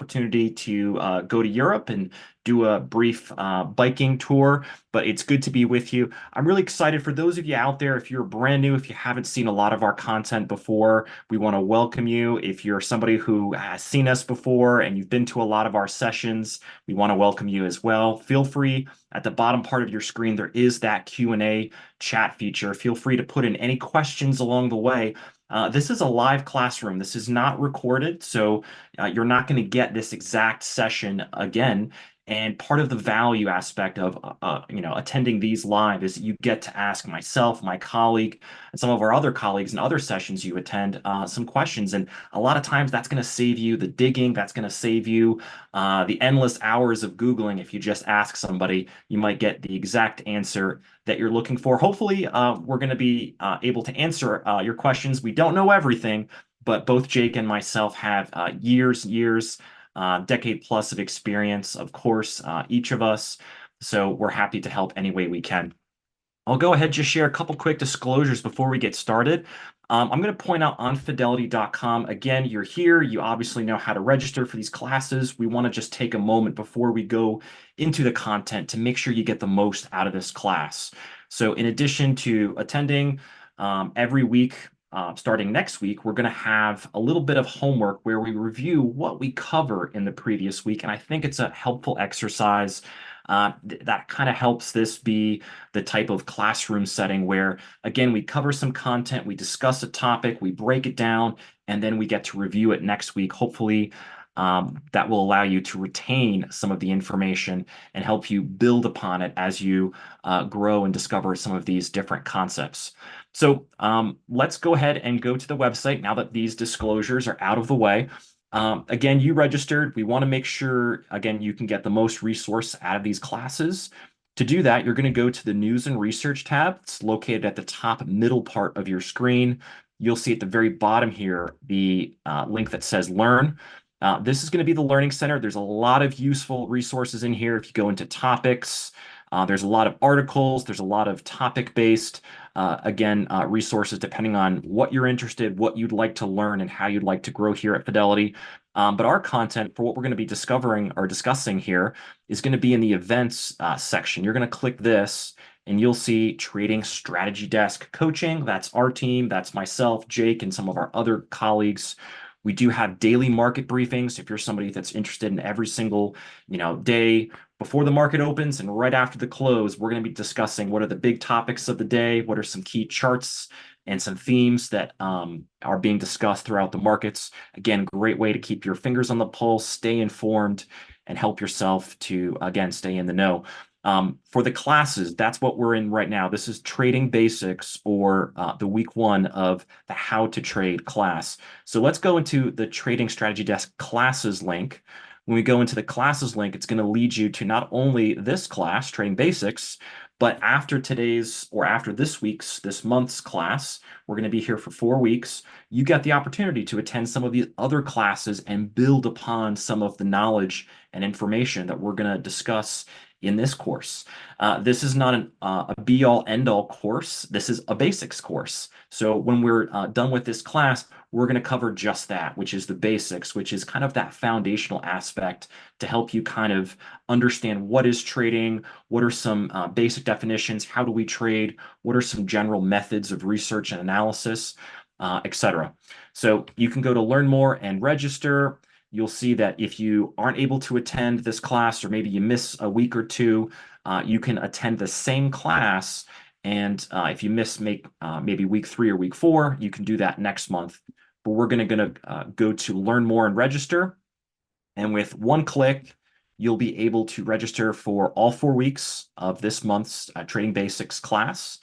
opportunity to go to Europe and do a brief biking tour, but it's good to be with you. I'm really excited for those of you out there. If you're brand new, if you haven't seen a lot of our content before, we want to welcome you. If you're somebody who has seen us before and you've been to a lot of our sessions, we want to welcome you as well. Feel free, at the bottom part of your screen, there is that Q&A chat feature. Feel free to put in any questions along the way. This is a live classroom. This is not recorded, so you're not going to get this exact session again. And part of the value aspect of attending these live is you get to ask myself, my colleague, and some of our other colleagues in other sessions you attend some questions. And a lot of times that's going to save you the digging. That's going to save you the endless hours of Googling. If you just ask somebody, you might get the exact answer that you're looking for. Hopefully, we're going to be able to answer your questions. We don't know everything, but both Jake and myself have years, decade plus of experience, of course, each of us. So we're happy to help any way we can. I'll go ahead and just share a couple quick disclosures before we get started. I'm going to point out on fidelity.com. Again, you're here. You obviously know how to register for these classes. We want to just take a moment before we go into the content to make sure you get the most out of this class. So in addition to attending every week, starting next week, we're going to have a little bit of homework where we review what we cover in the previous week. And I think it's a helpful exercise that kind of helps this be the type of classroom setting where, again, we cover some content, we discuss a topic, we break it down, and then we get to review it next week. Hopefully, that will allow you to retain some of the information and help you build upon it as you grow and discover some of these different concepts. So let's go ahead and go to the website now that these disclosures are out of the way. Again, you registered. We want to make sure, again, you can get the most resource out of these classes. To do that, you're going to go to the News and Research tab. It's located at the top middle part of your screen. You'll see at the very bottom here the link that says Learn. This is going to be the Learning Center. There's a lot of useful resources in here. If you go into topics, there's a lot of articles. There's a lot of topic-based, resources depending on what you're interested, what you'd like to learn, and how you'd like to grow here at Fidelity. But our content for what we're going to be discovering or discussing here is going to be in the events section. You're going to click this and you'll see Trading Strategy Desk Coaching. That's our team. That's myself, Jake, and some of our other colleagues. We do have daily market briefings. If you're somebody that's interested in every single, day before the market opens and right after the close, we're going to be discussing what are the big topics of the day, what are some key charts and some themes that are being discussed throughout the markets. Again, great way to keep your fingers on the pulse, stay informed, and help yourself to, again, stay in the know. For the classes, that's what we're in right now. This is Trading Basics, or the week one of the How to Trade class. So let's go into the Trading Strategy Desk classes link. When we go into the classes link, it's going to lead you to not only this class, Trading Basics, but after today's or after this month's class, we're going to be here for 4 weeks. You get the opportunity to attend some of these other classes and build upon some of the knowledge and information that we're going to discuss in this course. This is not a be-all, end-all course. This is a basics course. So when we're done with this class, we're going to cover just that, which is the basics, which is kind of that foundational aspect to help you kind of understand what is trading, what are some basic definitions, how do we trade, what are some general methods of research and analysis, etc. So you can go to learn more and register. You'll see that if you aren't able to attend this class, or maybe you miss a week or two, you can attend the same class. And if you miss maybe week 3 or week 4, you can do that next month. But we're going to go to learn more and register. And with one click, you'll be able to register for all 4 weeks of this month's Trading Basics class,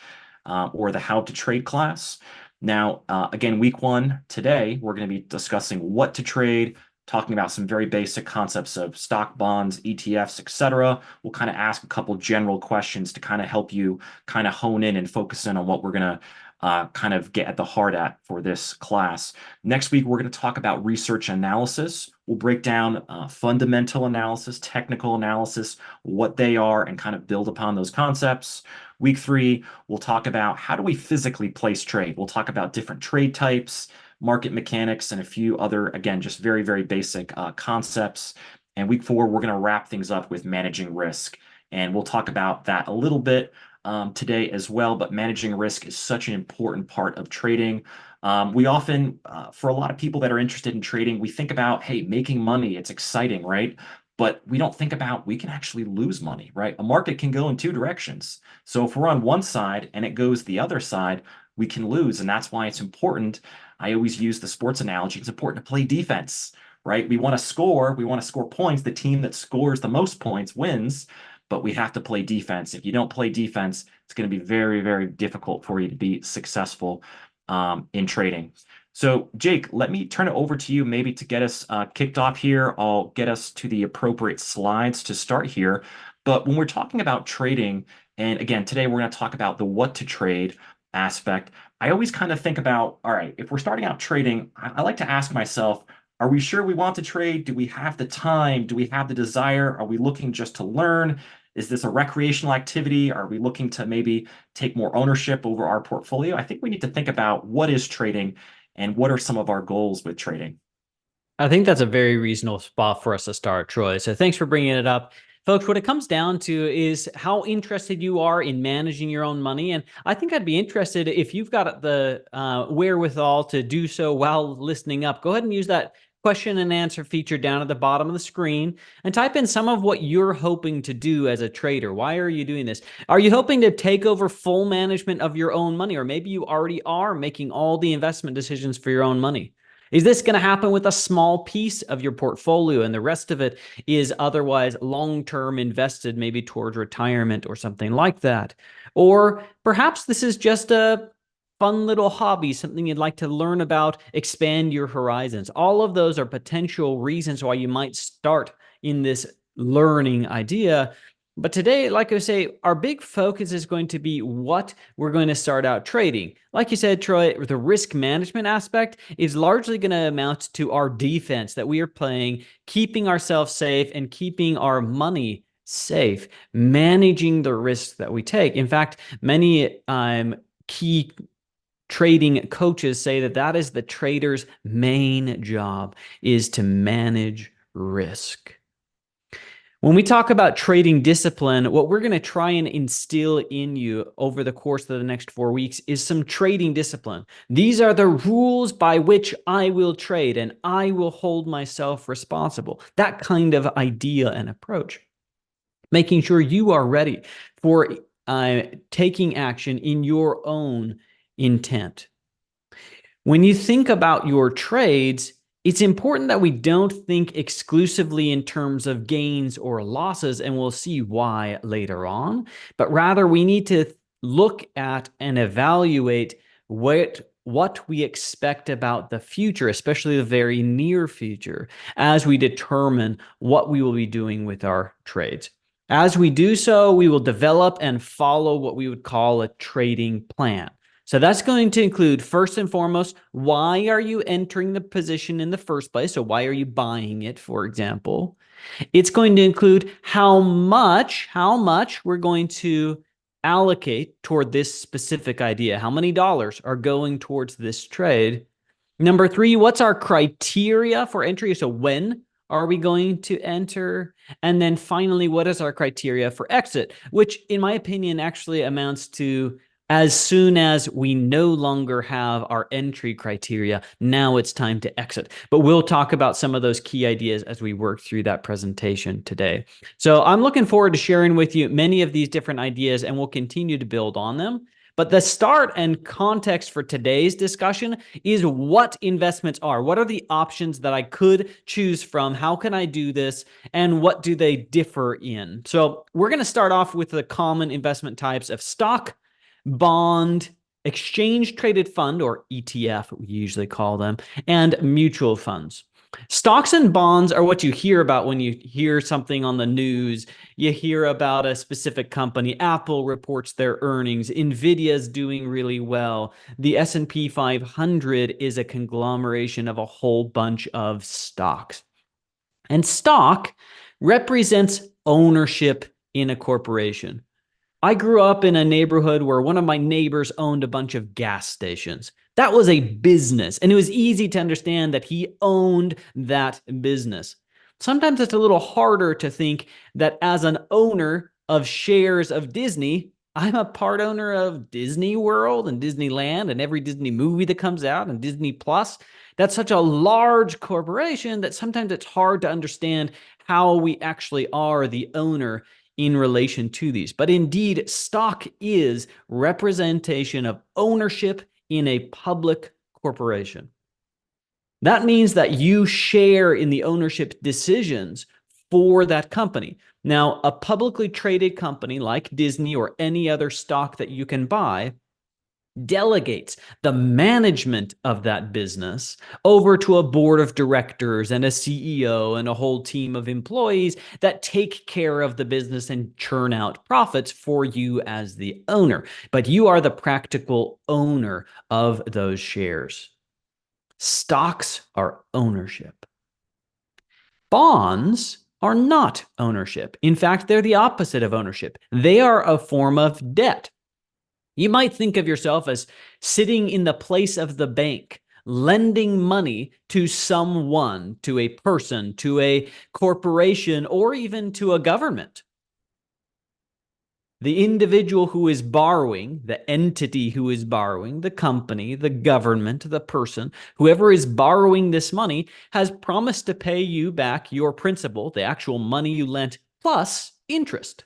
or the How to Trade class. Now, again, week 1 today, we're going to be discussing what to trade, talking about some very basic concepts of stock, bonds, ETFs, etc. We'll kind of ask a couple general questions to kind of help you kind of hone in and focus in on what we're going to kind of get at the heart at for this class. Next week, we're going to talk about research analysis. We'll break down fundamental analysis, technical analysis, what they are, and kind of build upon those concepts. Week 3, we'll talk about how do we physically place trade. We'll talk about different trade types, market mechanics and a few other, again, just very, very basic concepts. And week 4, we're going to wrap things up with managing risk. And we'll talk about that a little bit today as well. But managing risk is such an important part of trading. We often, for a lot of people that are interested in trading, we think about, hey, making money, it's exciting, right? But we don't think about we can actually lose money, right? A market can go in two directions. So if we're on one side and it goes the other side, we can lose. And that's why it's important. I always use the sports analogy. It's important to play defense, right? We want to score. We want to score points. The team that scores the most points wins, but we have to play defense. If you don't play defense, it's going to be very, very difficult for you to be successful in trading. So, Jake, let me turn it over to you maybe to get us kicked off here. I'll get us to the appropriate slides to start here. But when we're talking about trading, and again, today we're going to talk about the what to trade aspect. I always kind of think about, all right, if we're starting out trading, I like to ask myself, are we sure we want to trade? Do we have the time? Do we have the desire? Are we looking just to learn? Is this a recreational activity? Are we looking to maybe take more ownership over our portfolio? I think we need to think about what is trading and what are some of our goals with trading. I think that's a very reasonable spot for us to start, Troy. So thanks for bringing it up. Folks, what it comes down to is how interested you are in managing your own money. And I think I'd be interested if you've got the wherewithal to do so while listening up. Go ahead and use that question and answer feature down at the bottom of the screen and type in some of what you're hoping to do as a trader. Why are you doing this? Are you hoping to take over full management of your own money? Or maybe you already are making all the investment decisions for your own money. Is this going to happen with a small piece of your portfolio and the rest of it is otherwise long-term invested, maybe towards retirement or something like that? Or perhaps this is just a fun little hobby, something you'd like to learn about, expand your horizons. All of those are potential reasons why you might start in this learning idea. But today, like I say, our big focus is going to be what we're going to start out trading. Like you said, Troy, the risk management aspect is largely going to amount to our defense that we are playing, keeping ourselves safe and keeping our money safe, managing the risks that we take. In fact, many key trading coaches say that that is the trader's main job, is to manage risk. When we talk about trading discipline, what we're going to try and instill in you over the course of the next 4 weeks is some trading discipline. These are the rules by which I will trade and I will hold myself responsible. That kind of idea and approach. Making sure you are ready for taking action in your own intent. When you think about your trades, it's important that we don't think exclusively in terms of gains or losses, and we'll see why later on, but rather we need to look at and evaluate what we expect about the future, especially the very near future, as we determine what we will be doing with our trades. As we do so, we will develop and follow what we would call a trading plan. So that's going to include, first and foremost, why are you entering the position in the first place? So why are you buying it, for example? It's going to include how much we're going to allocate toward this specific idea. How many dollars are going towards this trade? Number 3, what's our criteria for entry? So when are we going to enter? And then finally, what is our criteria for exit? Which, in my opinion, actually amounts to as soon as we no longer have our entry criteria, now it's time to exit. But we'll talk about some of those key ideas as we work through that presentation today. So I'm looking forward to sharing with you many of these different ideas, and we'll continue to build on them. But the start and context for today's discussion is what investments are. What are the options that I could choose from? How can I do this? And what do they differ in? So we're going to start off with the common investment types of stock, bond, exchange traded fund, or ETF, we usually call them, and mutual funds. Stocks and bonds are what you hear about when you hear something on the news. You hear about a specific company. Apple reports their earnings. Nvidia's doing really well. The S&P 500 is a conglomeration of a whole bunch of stocks. And stock represents ownership in a corporation. I grew up in a neighborhood where one of my neighbors owned a bunch of gas stations. That was a business, and it was easy to understand that he owned that business. Sometimes it's a little harder to think that as an owner of shares of Disney, I'm a part owner of Disney World and Disneyland and every Disney movie that comes out and Disney Plus. That's such a large corporation that sometimes it's hard to understand how we actually are the owner in relation to these. But indeed, stock is representation of ownership in a public corporation. That means that you share in the ownership decisions for that company. Now, a publicly traded company like Disney or any other stock that you can buy delegates the management of that business over to a board of directors and a CEO and a whole team of employees that take care of the business and churn out profits for you as the owner. But you are the practical owner of those shares. Stocks are ownership. Bonds are not ownership. In fact, they're the opposite of ownership. They are a form of debt. You might think of yourself as sitting in the place of the bank, lending money to someone, to a person, to a corporation, or even to a government. The individual who is borrowing, the entity who is borrowing, the company, the government, the person, whoever is borrowing this money has promised to pay you back your principal, the actual money you lent, plus interest.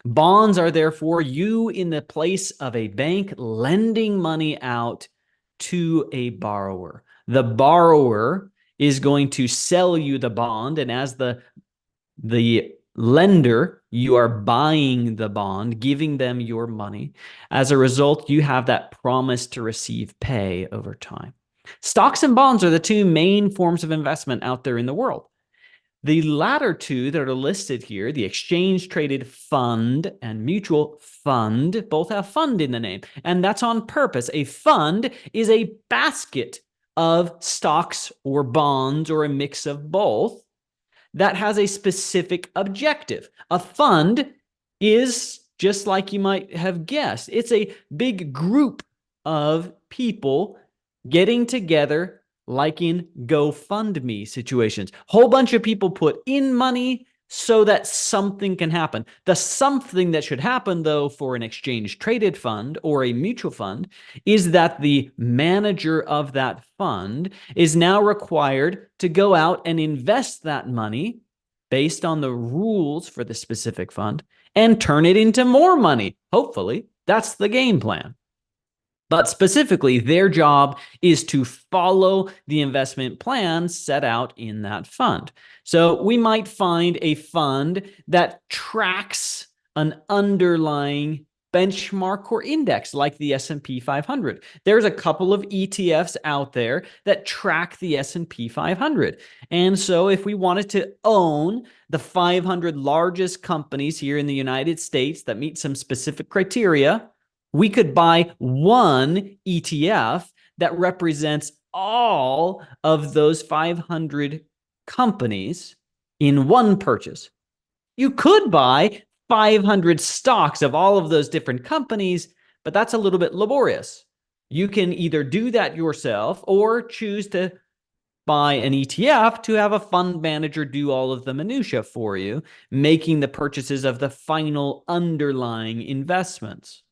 Bonds are therefore you in the place of a bank lending money out to a borrower. The borrower is going to sell you the bond, and as the lender, you are buying the bond, giving them your money. As a result, you have that promise to receive pay over time. Stocks and bonds are the two main forms of investment out there in the world. The latter two that are listed here, the exchange-traded fund and mutual fund, both have fund in the name, and that's on purpose. A fund is a basket of stocks or bonds or a mix of both that has a specific objective. A fund is, just like you might have guessed, it's a big group of people getting together, like in GoFundMe situations. Whole bunch of people put in money so that something can happen. The something that should happen, though, for an exchange-traded fund or a mutual fund is that the manager of that fund is now required to go out and invest that money based on the rules for the specific fund and turn it into more money. Hopefully, that's the game plan. But specifically, their job is to follow the investment plan set out in that fund. So we might find a fund that tracks an underlying benchmark or index like the S&P 500. There's a couple of ETFs out there that track the S&P 500. And so if we wanted to own the 500 largest companies here in the United States that meet some specific criteria, we could buy one ETF that represents all of those 500 companies in one purchase. You could buy 500 stocks of all of those different companies, but that's a little bit laborious. You can either do that yourself or choose to buy an ETF to have a fund manager do all of the minutia for you, making the purchases of the final underlying investments.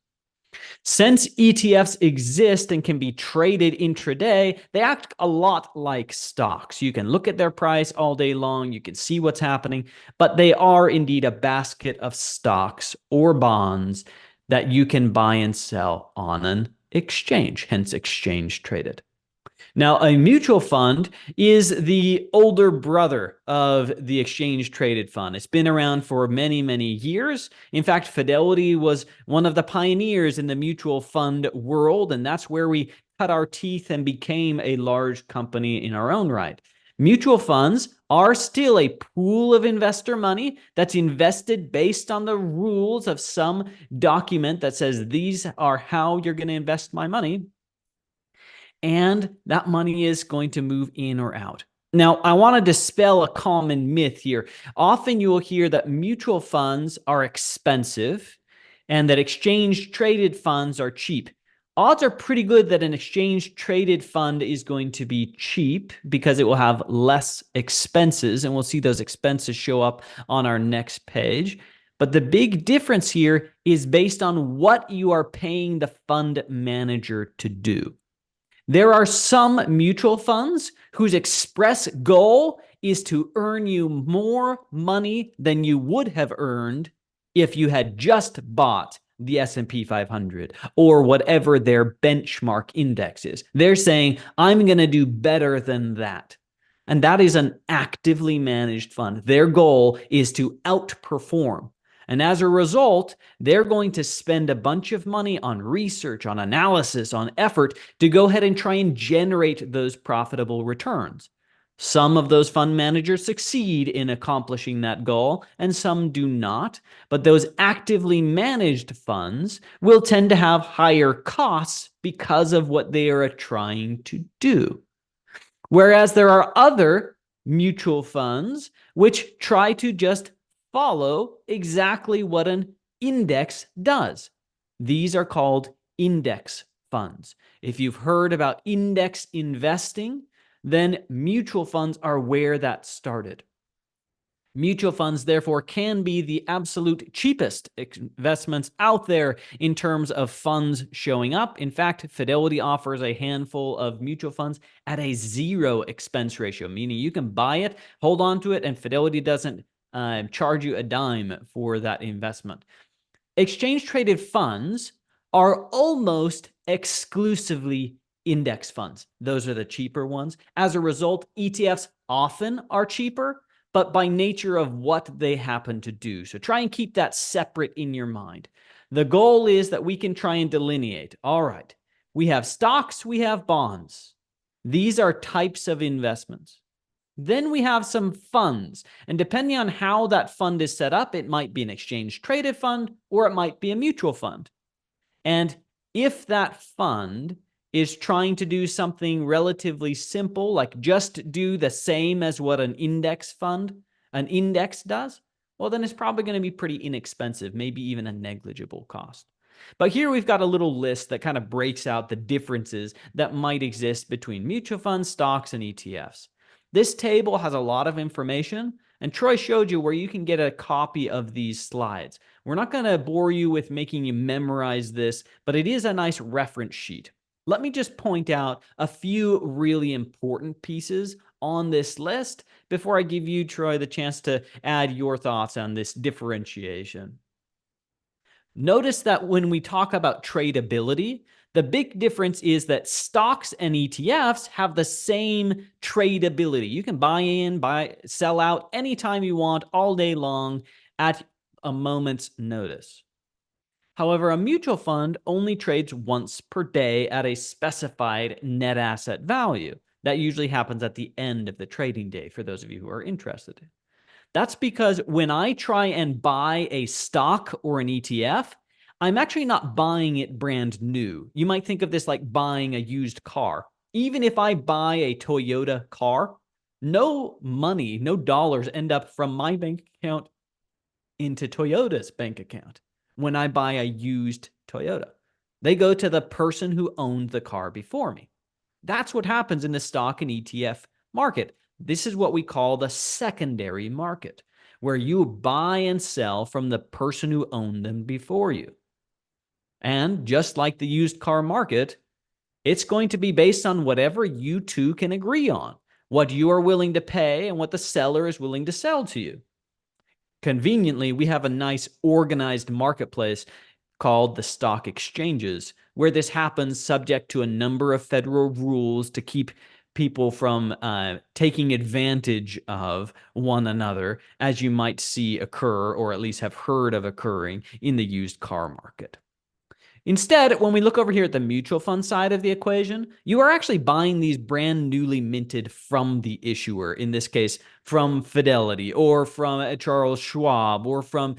Since ETFs exist and can be traded intraday, they act a lot like stocks. You can look at their price all day long, you can see what's happening, but they are indeed a basket of stocks or bonds that you can buy and sell on an exchange, hence exchange traded. Now, a mutual fund is the older brother of the exchange traded fund. It's been around for many, many years. In fact, Fidelity was one of the pioneers in the mutual fund world, and that's where we cut our teeth and became a large company in our own right. Mutual funds are still a pool of investor money that's invested based on the rules of some document that says these are how you're going to invest my money. And that money is going to move in or out. Now, I want to dispel a common myth here. Often you will hear that mutual funds are expensive and that exchange traded funds are cheap. Odds are pretty good that an exchange traded fund is going to be cheap because it will have less expenses, and we'll see those expenses show up on our next page. But the big difference here is based on what you are paying the fund manager to do. There are some mutual funds whose express goal is to earn you more money than you would have earned if you had just bought the S&P 500 or whatever their benchmark index is. They're saying, I'm going to do better than that. And that is an actively managed fund. Their goal is to outperform. And as a result, they're going to spend a bunch of money on research, on analysis, on effort to go ahead and try and generate those profitable returns. Some of those fund managers succeed in accomplishing that goal, and some do not. But those actively managed funds will tend to have higher costs because of what they are trying to do. Whereas there are other mutual funds which try to just follow exactly what an index does. These are called index funds. If you've heard about index investing, then mutual funds are where that started. Mutual funds, therefore, can be the absolute cheapest investments out there in terms of funds showing up. In fact, Fidelity offers a handful of mutual funds at a 0 expense ratio, meaning you can buy it, hold on to it, and Fidelity doesn't charge you a dime for that investment. Exchange-traded funds are almost exclusively index funds. Those are the cheaper ones. As a result, ETFs often are cheaper, but by nature of what they happen to do. So try and keep that separate in your mind. The goal is that we can try and delineate. All right, we have stocks, we have bonds. These are types of investments. Then we have some funds, and depending on how that fund is set up, it might be an exchange-traded fund or it might be a mutual fund. And if that fund is trying to do something relatively simple, like just do the same as what an index does, well, then it's probably going to be pretty inexpensive, maybe even a negligible cost. But here we've got a little list that kind of breaks out the differences that might exist between mutual funds, stocks, and ETFs. This table has a lot of information, and Troy showed you where you can get a copy of these slides. We're not going to bore you with making you memorize this, but it is a nice reference sheet. Let me just point out a few really important pieces on this list before I give you, Troy, the chance to add your thoughts on this differentiation. Notice that when we talk about tradability, the big difference is that stocks and ETFs have the same tradability. You can buy in, sell out anytime you want, all day long, at a moment's notice. However, a mutual fund only trades once per day at a specified net asset value. That usually happens at the end of the trading day for those of you who are interested. That's because when I try and buy a stock or an ETF, I'm actually not buying it brand new. You might think of this like buying a used car. Even if I buy a Toyota car, no money, no dollars end up from my bank account into Toyota's bank account when I buy a used Toyota. They go to the person who owned the car before me. That's what happens in the stock and ETF market. This is what we call the secondary market, where you buy and sell from the person who owned them before you. And just like the used car market, it's going to be based on whatever you two can agree on, what you are willing to pay and what the seller is willing to sell to you. Conveniently, we have a nice organized marketplace called the stock exchanges, where this happens subject to a number of federal rules to keep people from taking advantage of one another, as you might see occur, or at least have heard of occurring in the used car market. Instead, when we look over here at the mutual fund side of the equation, you are actually buying these brand newly minted from the issuer, in this case, from Fidelity or from Charles Schwab or from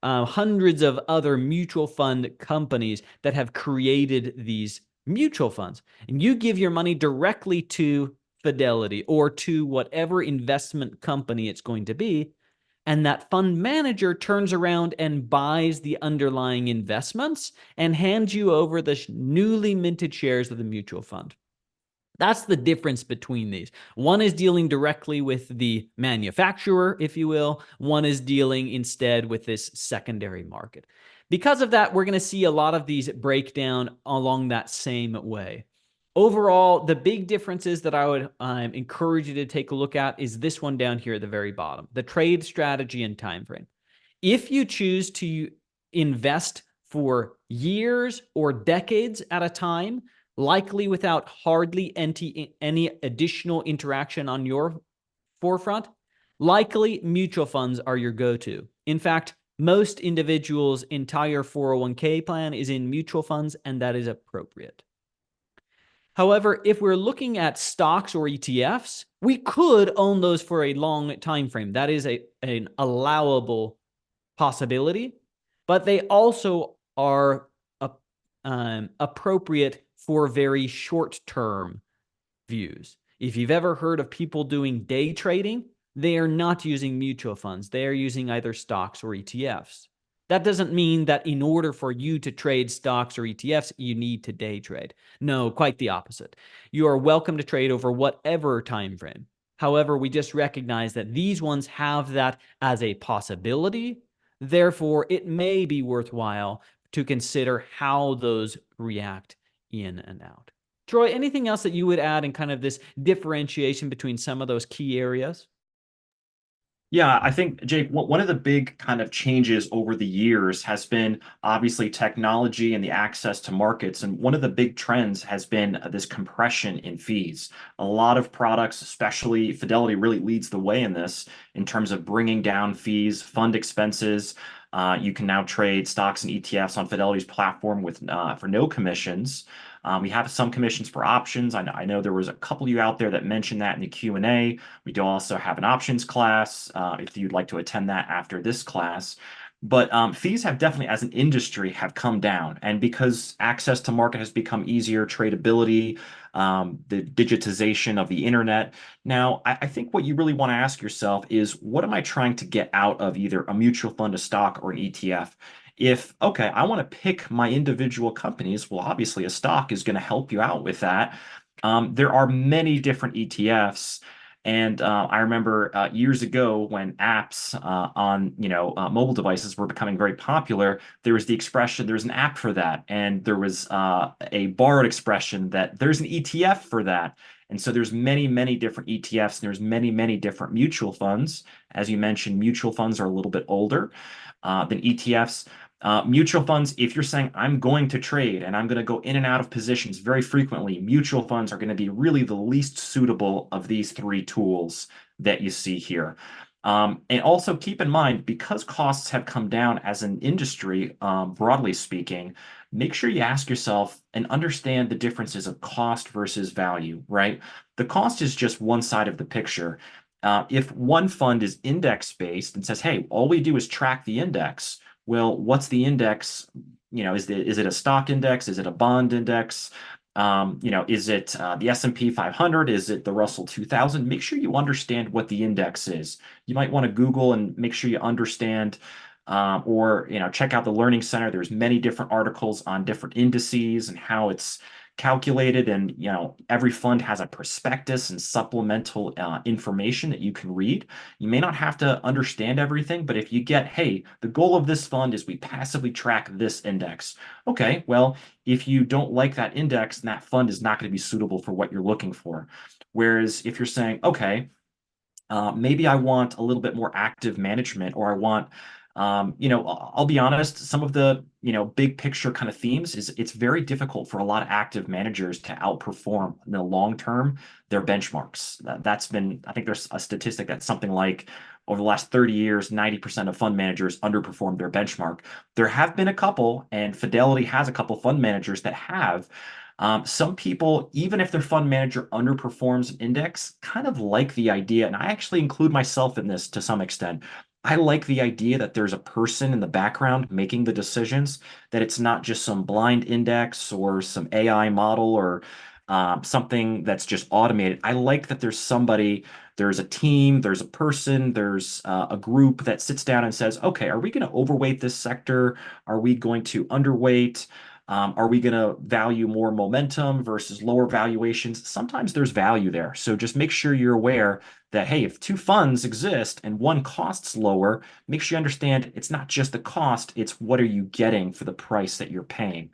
hundreds of other mutual fund companies that have created these mutual funds. And you give your money directly to Fidelity or to whatever investment company it's going to be. And that fund manager turns around and buys the underlying investments and hands you over the newly minted shares of the mutual fund. That's the difference between these. One is dealing directly with the manufacturer, if you will. One is dealing instead with this secondary market. Because of that, we're going to see a lot of these break down along that same way. Overall, the big differences that I would encourage you to take a look at is this one down here at the very bottom, the trade strategy and time frame. If you choose to invest for years or decades at a time, likely without hardly any additional interaction on your forefront, likely mutual funds are your go-to. In fact, most individuals' entire 401k plan is in mutual funds, and that is appropriate. However, if we're looking at stocks or ETFs, we could own those for a long time frame. That is an allowable possibility, but they also are appropriate for very short-term views. If you've ever heard of people doing day trading, they are not using mutual funds. They are using either stocks or ETFs. That doesn't mean that in order for you to trade stocks or ETFs, you need to day trade. No, quite the opposite. You are welcome to trade over whatever time frame. However, we just recognize that these ones have that as a possibility. Therefore, it may be worthwhile to consider how those react in and out. Troy, anything else that you would add in kind of this differentiation between some of those key areas? Yeah, I think, Jake, one of the big kind of changes over the years has been obviously technology and the access to markets. And one of the big trends has been this compression in fees. A lot of products, especially Fidelity, really leads the way in this in terms of bringing down fees, fund expenses. You can now trade stocks and ETFs on Fidelity's platform with for no commissions. We have some commissions for options. I know there was a couple of you out there that mentioned that in the Q&A. We do also have an options class if you'd like to attend that after this class. But fees have definitely, as an industry, have come down. And because access to market has become easier, tradability, the digitization of the internet. Now, I think what you really want to ask yourself is, what am I trying to get out of either a mutual fund, a stock, or an ETF? If, okay, I want to pick my individual companies, well, obviously a stock is going to help you out with that. There are many different ETFs. And I remember years ago when apps on mobile devices were becoming very popular, there was the expression there's an app for that, and there was a borrowed expression that there's an ETF for that. And so there's many different ETFs, and there's many different mutual funds. As you mentioned, mutual funds are a little bit older than ETFs. Mutual funds, if you're saying I'm going to trade and I'm going to go in and out of positions very frequently, mutual funds are going to be really the least suitable of these three tools that you see here. And also keep in mind, because costs have come down as an industry, broadly speaking, make sure you ask yourself and understand the differences of cost versus value, right? The cost is just one side of the picture. If one fund is index based and says, hey, all we do is track the index, well, what's the index? Is it a stock index? Is it a bond index? Is it the S&P 500? Is it the Russell 2000? Make sure you understand what the index is. You might want to Google and make sure you understand, or check out the Learning Center. There's many different articles on different indices and how it's calculated, and every fund has a prospectus and supplemental information that you can read. You may not have to understand everything, but if you get, hey, the goal of this fund is we passively track this index. Okay, well, if you don't like that index, then that fund is not going to be suitable for what you're looking for. Whereas if you're saying, okay, maybe I want a little bit more active management, or I want, I'll be honest, some of the, big picture kind of themes is it's very difficult for a lot of active managers to outperform in the long term their benchmarks. That's been, I think there's a statistic that's something like over the last 30 years, 90% of fund managers underperformed their benchmark. There have been a couple, and Fidelity has a couple fund managers that have. Some people, even if their fund manager underperforms an index, kind of like the idea, and I actually include myself in this to some extent. I like the idea that there's a person in the background making the decisions, that it's not just some blind index or some AI model or something that's just automated. I like that there's somebody, there's a team, there's a person, there's a group that sits down and says, okay, are we going to overweight this sector? Are we going to underweight? Are we going to value more momentum versus lower valuations? Sometimes there's value there. So just make sure you're aware that, hey, if two funds exist and one costs lower, make sure you understand it's not just the cost, it's what are you getting for the price that you're paying.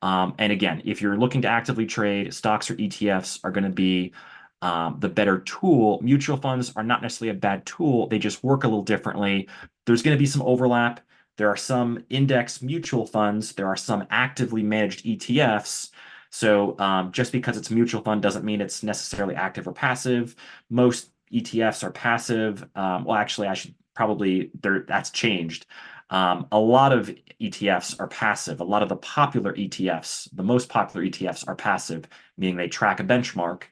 And again, if you're looking to actively trade, stocks or ETFs are going to be the better tool. Mutual funds are not necessarily a bad tool. They just work a little differently. There's going to be some overlap. There are some index mutual funds. There are some actively managed ETFs. So just because it's a mutual fund doesn't mean it's necessarily active or passive. Most ETFs are passive. Well, actually, I should probably that's changed. A lot of ETFs are passive. A lot of the popular ETFs, the most popular ETFs are passive, meaning they track a benchmark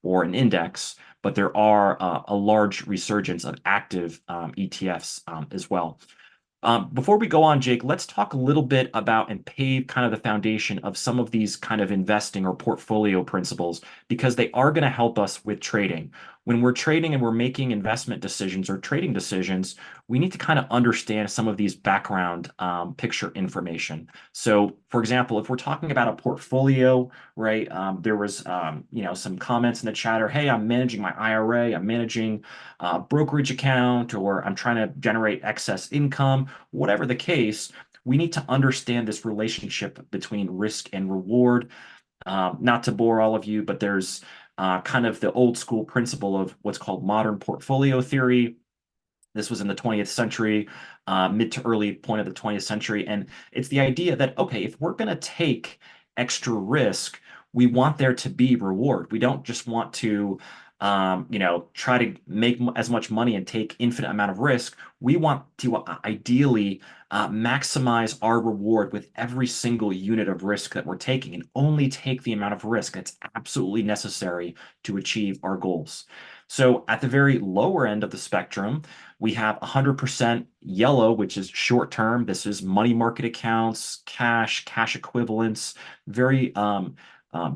or an index, but there are a large resurgence of active ETFs as well. Before we go on, Jake, let's talk a little bit about and pave kind of the foundation of some of these kind of investing or portfolio principles, because they are going to help us with trading. When we're trading and we're making investment decisions or trading decisions, we need to kind of understand some of these background picture information. So, for example, if we're talking about a portfolio, right, there was, some comments in the chatter, hey, I'm managing my IRA, I'm managing brokerage account, or I'm trying to generate excess income, whatever the case, we need to understand this relationship between risk and reward. Not to bore all of you, but there's kind of the old school principle of what's called modern portfolio theory. This was in the 20th century, mid to early point of the 20th century. And it's the idea that, okay, if we're going to take extra risk, we want there to be reward. We don't just want to, try to make as much money and take infinite amount of risk. We want to ideally maximize our reward with every single unit of risk that we're taking and only take the amount of risk that's absolutely necessary to achieve our goals. So at the very lower end of the spectrum, we have 100% yellow, which is short term. This is money market accounts, cash equivalents, very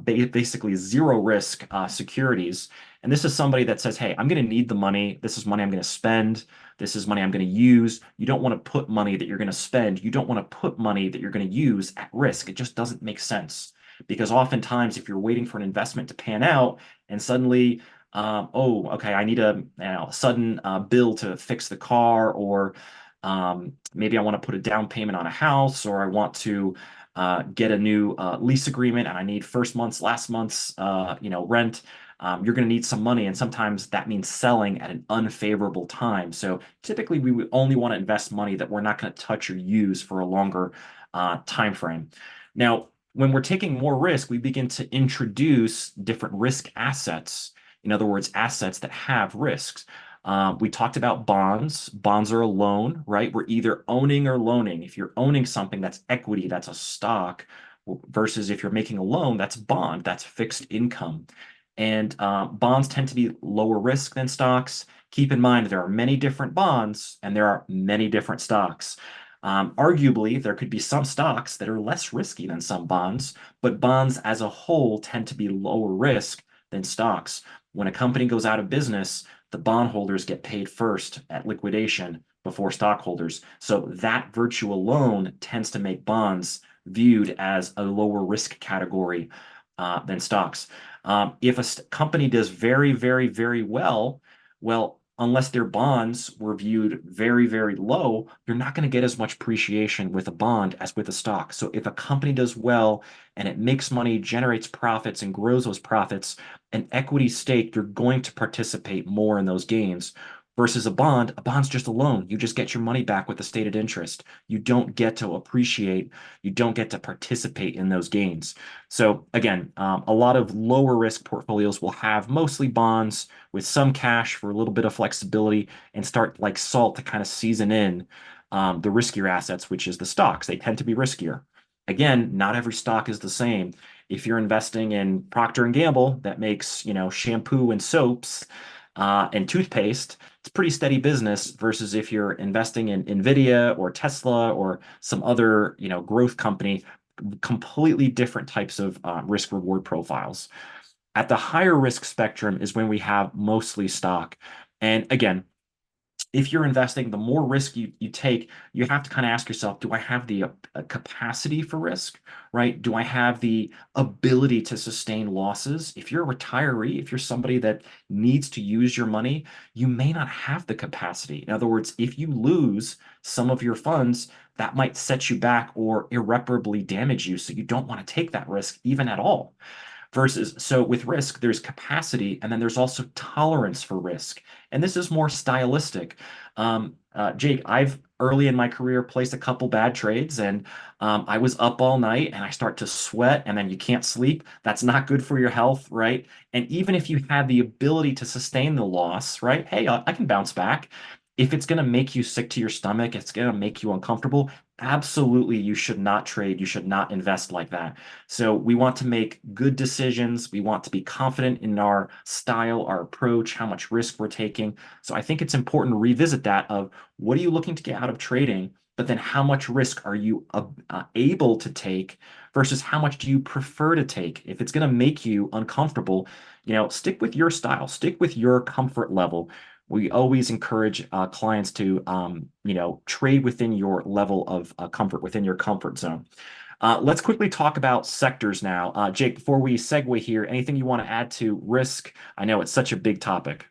basically zero risk securities. And this is somebody that says, hey, I'm going to need the money. This is money I'm going to spend. This is money I'm going to use. You don't want to put money that you're going to spend. You don't want to put money that you're going to use at risk. It just doesn't make sense. Because oftentimes, if you're waiting for an investment to pan out and suddenly oh, okay, I need a sudden bill to fix the car, or maybe I want to put a down payment on a house, or I want to get a new lease agreement, and I need first month's, last month's, rent. You're going to need some money, and sometimes that means selling at an unfavorable time. So typically, we would only want to invest money that we're not going to touch or use for a longer time frame. Now, when we're taking more risk, we begin to introduce different risk assets. In other words, assets that have risks. We talked about bonds. Bonds are a loan, right? We're either owning or loaning. If you're owning something, that's equity, that's a stock, versus if you're making a loan, that's bond, that's fixed income. And bonds tend to be lower risk than stocks. Keep in mind, there are many different bonds and there are many different stocks. Arguably, there could be some stocks that are less risky than some bonds, but bonds as a whole tend to be lower risk than stocks. When a company goes out of business, the bondholders get paid first at liquidation before stockholders. So that virtue alone tends to make bonds viewed as a lower risk category than stocks. If a company does very, very, very well, unless their bonds were viewed very, very low, you're not going to get as much appreciation with a bond as with a stock. So if a company does well and it makes money, generates profits, and grows those profits, an equity stake, you're going to participate more in those gains. Versus a bond's just a loan. You just get your money back with the stated interest. You don't get to appreciate, you don't get to participate in those gains. So again, a lot of lower risk portfolios will have mostly bonds with some cash for a little bit of flexibility, and start like salt to kind of season in the riskier assets, which is the stocks. They tend to be riskier. Again, not every stock is the same. If you're investing in Procter and Gamble that makes, shampoo and soaps and toothpaste, it's pretty steady business, versus if you're investing in Nvidia or Tesla or some other, growth company, completely different types of risk reward profiles. At the higher risk spectrum is when we have mostly stock. And again, if you're investing, the more risk you take, you have to kind of ask yourself, do I have the capacity for risk, right? Do I have the ability to sustain losses? If you're a retiree, if you're somebody that needs to use your money, you may not have the capacity. In other words, if you lose some of your funds, that might set you back or irreparably damage you. So you don't want to take that risk even at all. Versus, so with risk, there's capacity, and then there's also tolerance for risk. And this is more stylistic. Jake, I've early in my career placed a couple bad trades, and I was up all night and I start to sweat, and then you can't sleep. That's not good for your health, right? And even if you had the ability to sustain the loss, right? Hey, I can bounce back. If it's going to make you sick to your stomach, it's going to make you uncomfortable. Absolutely, you should not trade. You should not invest like that. So we want to make good decisions. We want to be confident in our style, our approach, how much risk we're taking. So I think it's important to revisit that of what are you looking to get out of trading, but then how much risk are you able to take versus how much do you prefer to take? If it's going to make you uncomfortable, stick with your style, stick with your comfort level. We always encourage clients to, trade within your level of comfort, within your comfort zone. Let's quickly talk about sectors now. Jake, before we segue here, anything you want to add to risk? I know it's such a big topic.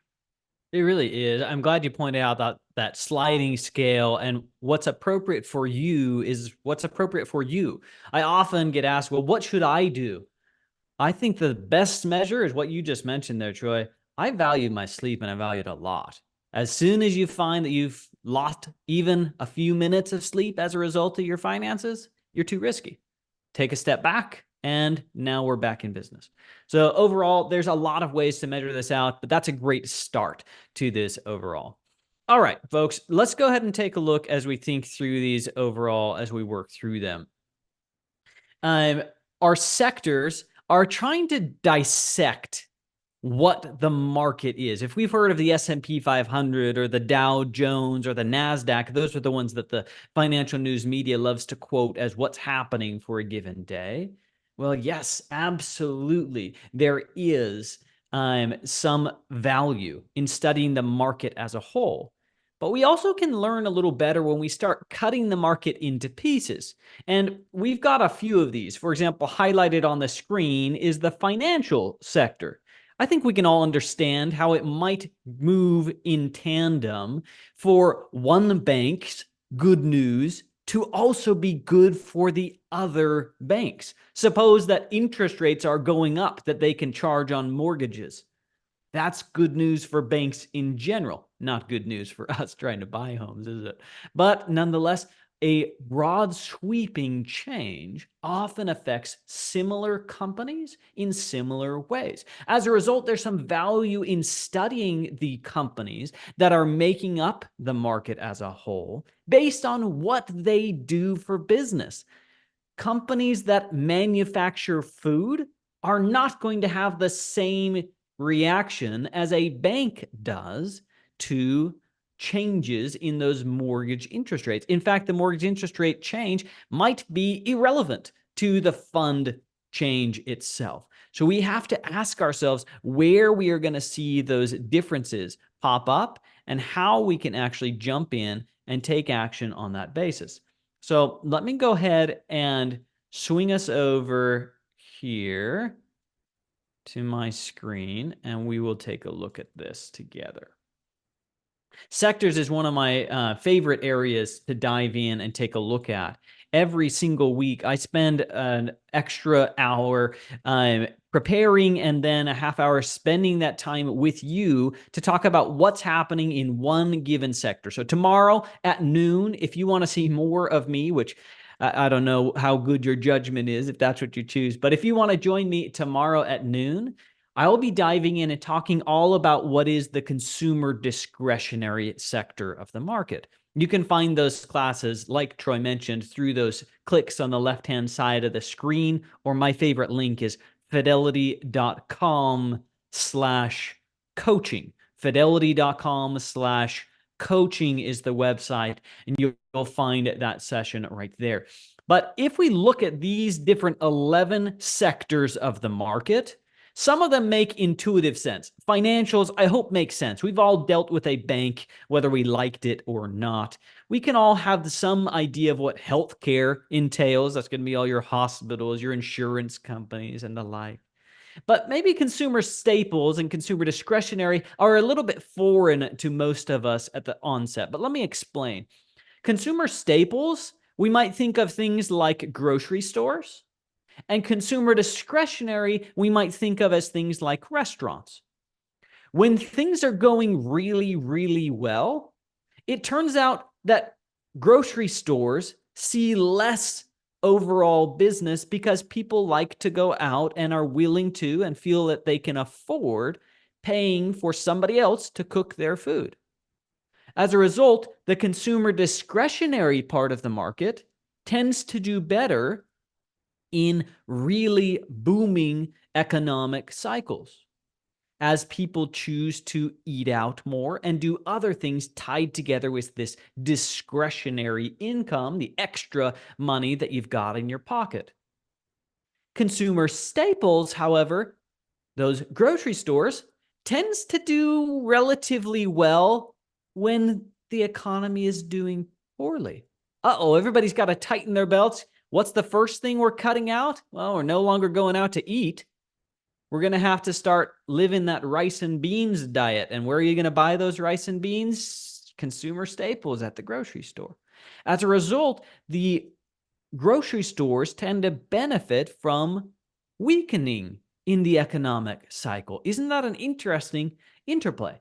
It really is. I'm glad you pointed out that sliding scale, and what's appropriate for you is what's appropriate for you. I often get asked, well, what should I do? I think the best measure is what you just mentioned there, Troy. I value my sleep, and I value it a lot. As soon as you find that you've lost even a few minutes of sleep as a result of your finances, you're too risky. Take a step back, and now we're back in business. So overall, there's a lot of ways to measure this out, but that's a great start to this overall. All right, folks, let's go ahead and take a look as we think through these overall as we work through them. Our sectors are trying to dissect what the market is. If we've heard of the S&P 500 or the Dow Jones or the NASDAQ, those are the ones that the financial news media loves to quote as what's happening for a given day. Well, yes, absolutely. There is some value in studying the market as a whole. But we also can learn a little better when we start cutting the market into pieces. And we've got a few of these. For example, highlighted on the screen is the financial sector. I think we can all understand how it might move in tandem for one bank's good news to also be good for the other banks. Suppose that interest rates are going up that they can charge on mortgages. That's good news for banks in general. Not good news for us trying to buy homes, is it? But nonetheless, a broad sweeping change often affects similar companies in similar ways. As a result, there's some value in studying the companies that are making up the market as a whole based on what they do for business. Companies that manufacture food are not going to have the same reaction as a bank does to changes in those mortgage interest rates. In fact, the mortgage interest rate change might be irrelevant to the fund change itself. So we have to ask ourselves where we are going to see those differences pop up and how we can actually jump in and take action on that basis. So let me go ahead and swing us over here to my screen, and we will take a look at this together. Sectors is one of my favorite areas to dive in and take a look at. Every single week, I spend an extra hour preparing and then a half hour spending that time with you to talk about what's happening in one given sector. So tomorrow at noon, if you want to see more of me, which I don't know how good your judgment is, if that's what you choose, but if you want to join me tomorrow at noon, I will be diving in and talking all about what is the consumer discretionary sector of the market. You can find those classes, like Troy mentioned, through those clicks on the left-hand side of the screen, or my favorite link is fidelity.com/coaching. Fidelity.com/coaching is the website, and you'll find that session right there. But if we look at these different 11 sectors of the market, Some of them make intuitive sense. Financials, I hope, make sense. We've all dealt with a bank, whether we liked it or not. We can all have some idea of what healthcare entails. That's going to be all your hospitals, your insurance companies, and the like. But maybe consumer staples and consumer discretionary are a little bit foreign to most of us at the onset. But let me explain. Consumer staples, we might think of things like grocery stores, and consumer discretionary, we might think of as things like restaurants. When things are going really, really well, it turns out that grocery stores see less overall business because people like to go out and are willing to and feel that they can afford paying for somebody else to cook their food. As a result, the consumer discretionary part of the market tends to do better in really booming economic cycles, as people choose to eat out more and do other things tied together with this discretionary income, the extra money that you've got in your pocket. Consumer staples, however, those grocery stores, tends to do relatively well when the economy is doing poorly. Everybody's got to tighten their belts. What's the first thing we're cutting out? Well, we're no longer going out to eat. We're going to have to start living that rice and beans diet. And where are you going to buy those rice and beans? Consumer staples at the grocery store. As a result, the grocery stores tend to benefit from weakening in the economic cycle. Isn't that an interesting interplay?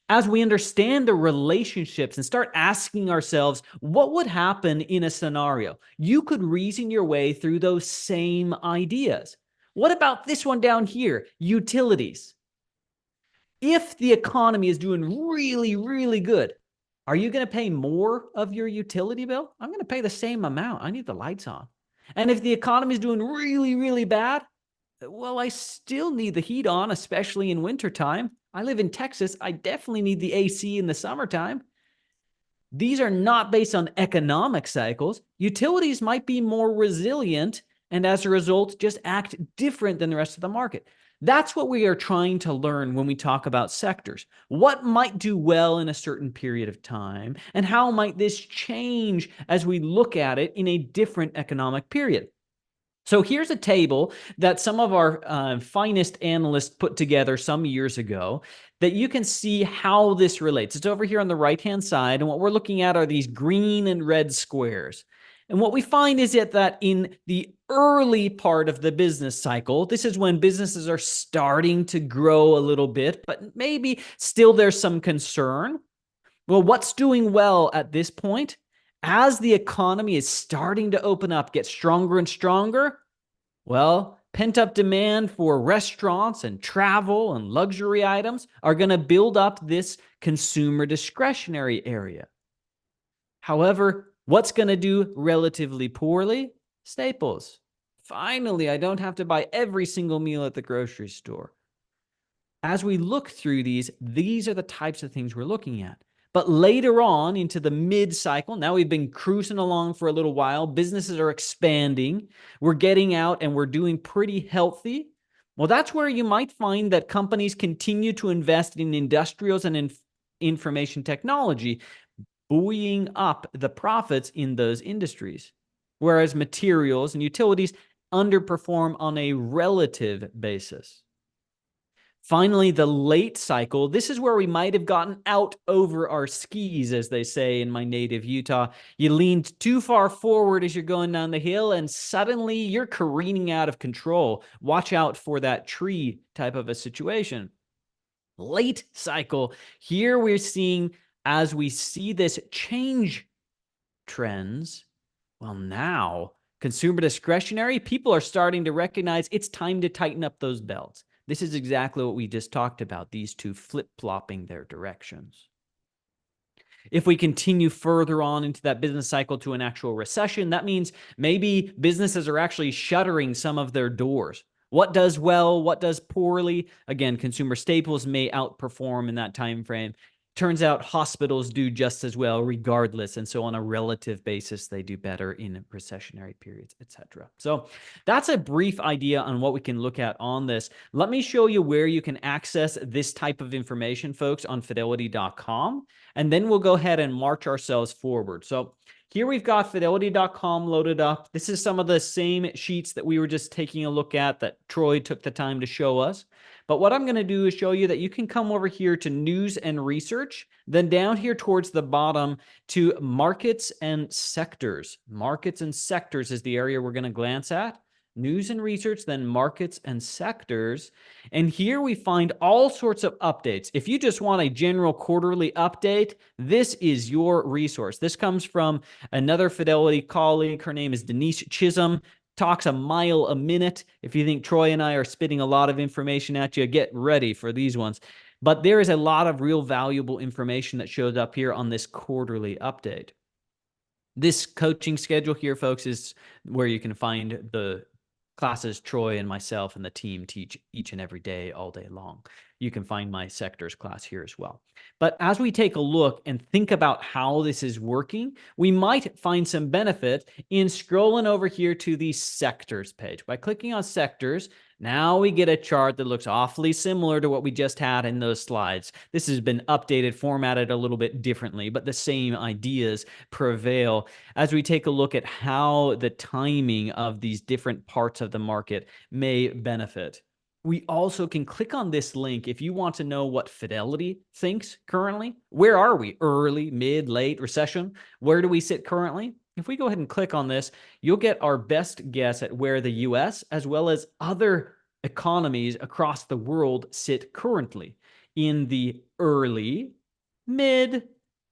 As we understand the relationships and start asking ourselves, what would happen in a scenario? You could reason your way through those same ideas. What about this one down here? Utilities. If the economy is doing really, really good, are you going to pay more of your utility bill? I'm going to pay the same amount. I need the lights on. And if the economy is doing really, really bad, well, I still need the heat on, especially in wintertime. I live in Texas. I definitely need the AC in the summertime. These are not based on economic cycles. Utilities might be more resilient and as a result, just act different than the rest of the market. That's what we are trying to learn when we talk about sectors. What might do well in a certain period of time, and how might this change as we look at it in a different economic period? So here's a table that some of our finest analysts put together some years ago that you can see how this relates. It's over here on the right-hand side, and what we're looking at are these green and red squares. And what we find is that in the early part of the business cycle, this is when businesses are starting to grow a little bit, but maybe still there's some concern. Well, what's doing well at this point? As the economy is starting to open up, get stronger and stronger, well, pent-up demand for restaurants and travel and luxury items are going to build up this consumer discretionary area. However, what's going to do relatively poorly? Staples. Finally, I don't have to buy every single meal at the grocery store. As we look through these are the types of things we're looking at. But later on into the mid-cycle, now we've been cruising along for a little while, businesses are expanding, we're getting out and we're doing pretty healthy. Well, that's where you might find that companies continue to invest in industrials and in information technology, buoying up the profits in those industries, whereas materials and utilities underperform on a relative basis. Finally, the late cycle, this is where we might have gotten out over our skis, as they say in my native Utah. You leaned too far forward as you're going down the hill, and suddenly you're careening out of control. Watch out for that tree type of a situation. Late cycle, here we're seeing, as we see this change trends, well, now consumer discretionary, people are starting to recognize it's time to tighten up those belts. This is exactly what we just talked about, these two flip-flopping their directions. If we continue further on into that business cycle to an actual recession, that means maybe businesses are actually shuttering some of their doors. What does well, what does poorly? Again, consumer staples may outperform in that time frame. turns out hospitals do just as well regardless. And so on a relative basis, they do better in recessionary periods, etc. So that's a brief idea on what we can look at on this. Let me show you where you can access this type of information, folks, on fidelity.com. And then we'll go ahead and march ourselves forward. So here we've got fidelity.com loaded up. This is some of the same sheets that we were just taking a look at that Troy took the time to show us. But what I'm going to do is show you that you can come over here to news and research, then down here towards the bottom to markets and sectors. Markets and sectors is the area we're going to glance at. News and research, then markets and sectors. And here we find all sorts of updates. If you just want a general quarterly update, this is your resource. This comes from another Fidelity colleague. Her name is Denise Chisholm. Talks a mile a minute. If you think Troy and I are spitting a lot of information at you, get ready for these ones. But there is a lot of real valuable information that shows up here on this quarterly update. This coaching schedule here, folks, is where you can find the classes Troy and myself and the team teach each and every day, all day long. You can find my sectors class here as well. But as we take a look and think about how this is working, we might find some benefit in scrolling over here to the sectors page. By clicking on sectors, now we get a chart that looks awfully similar to what we just had in those slides. This has been updated, formatted a little bit differently, but the same ideas prevail as we take a look at how the timing of these different parts of the market may benefit. We also can click on this link if you want to know what Fidelity thinks currently. Where are we? Early, mid, late, recession? Where do we sit currently? If we go ahead and click on this, you'll get our best guess at where the US as well as other economies across the world sit currently in the early, mid,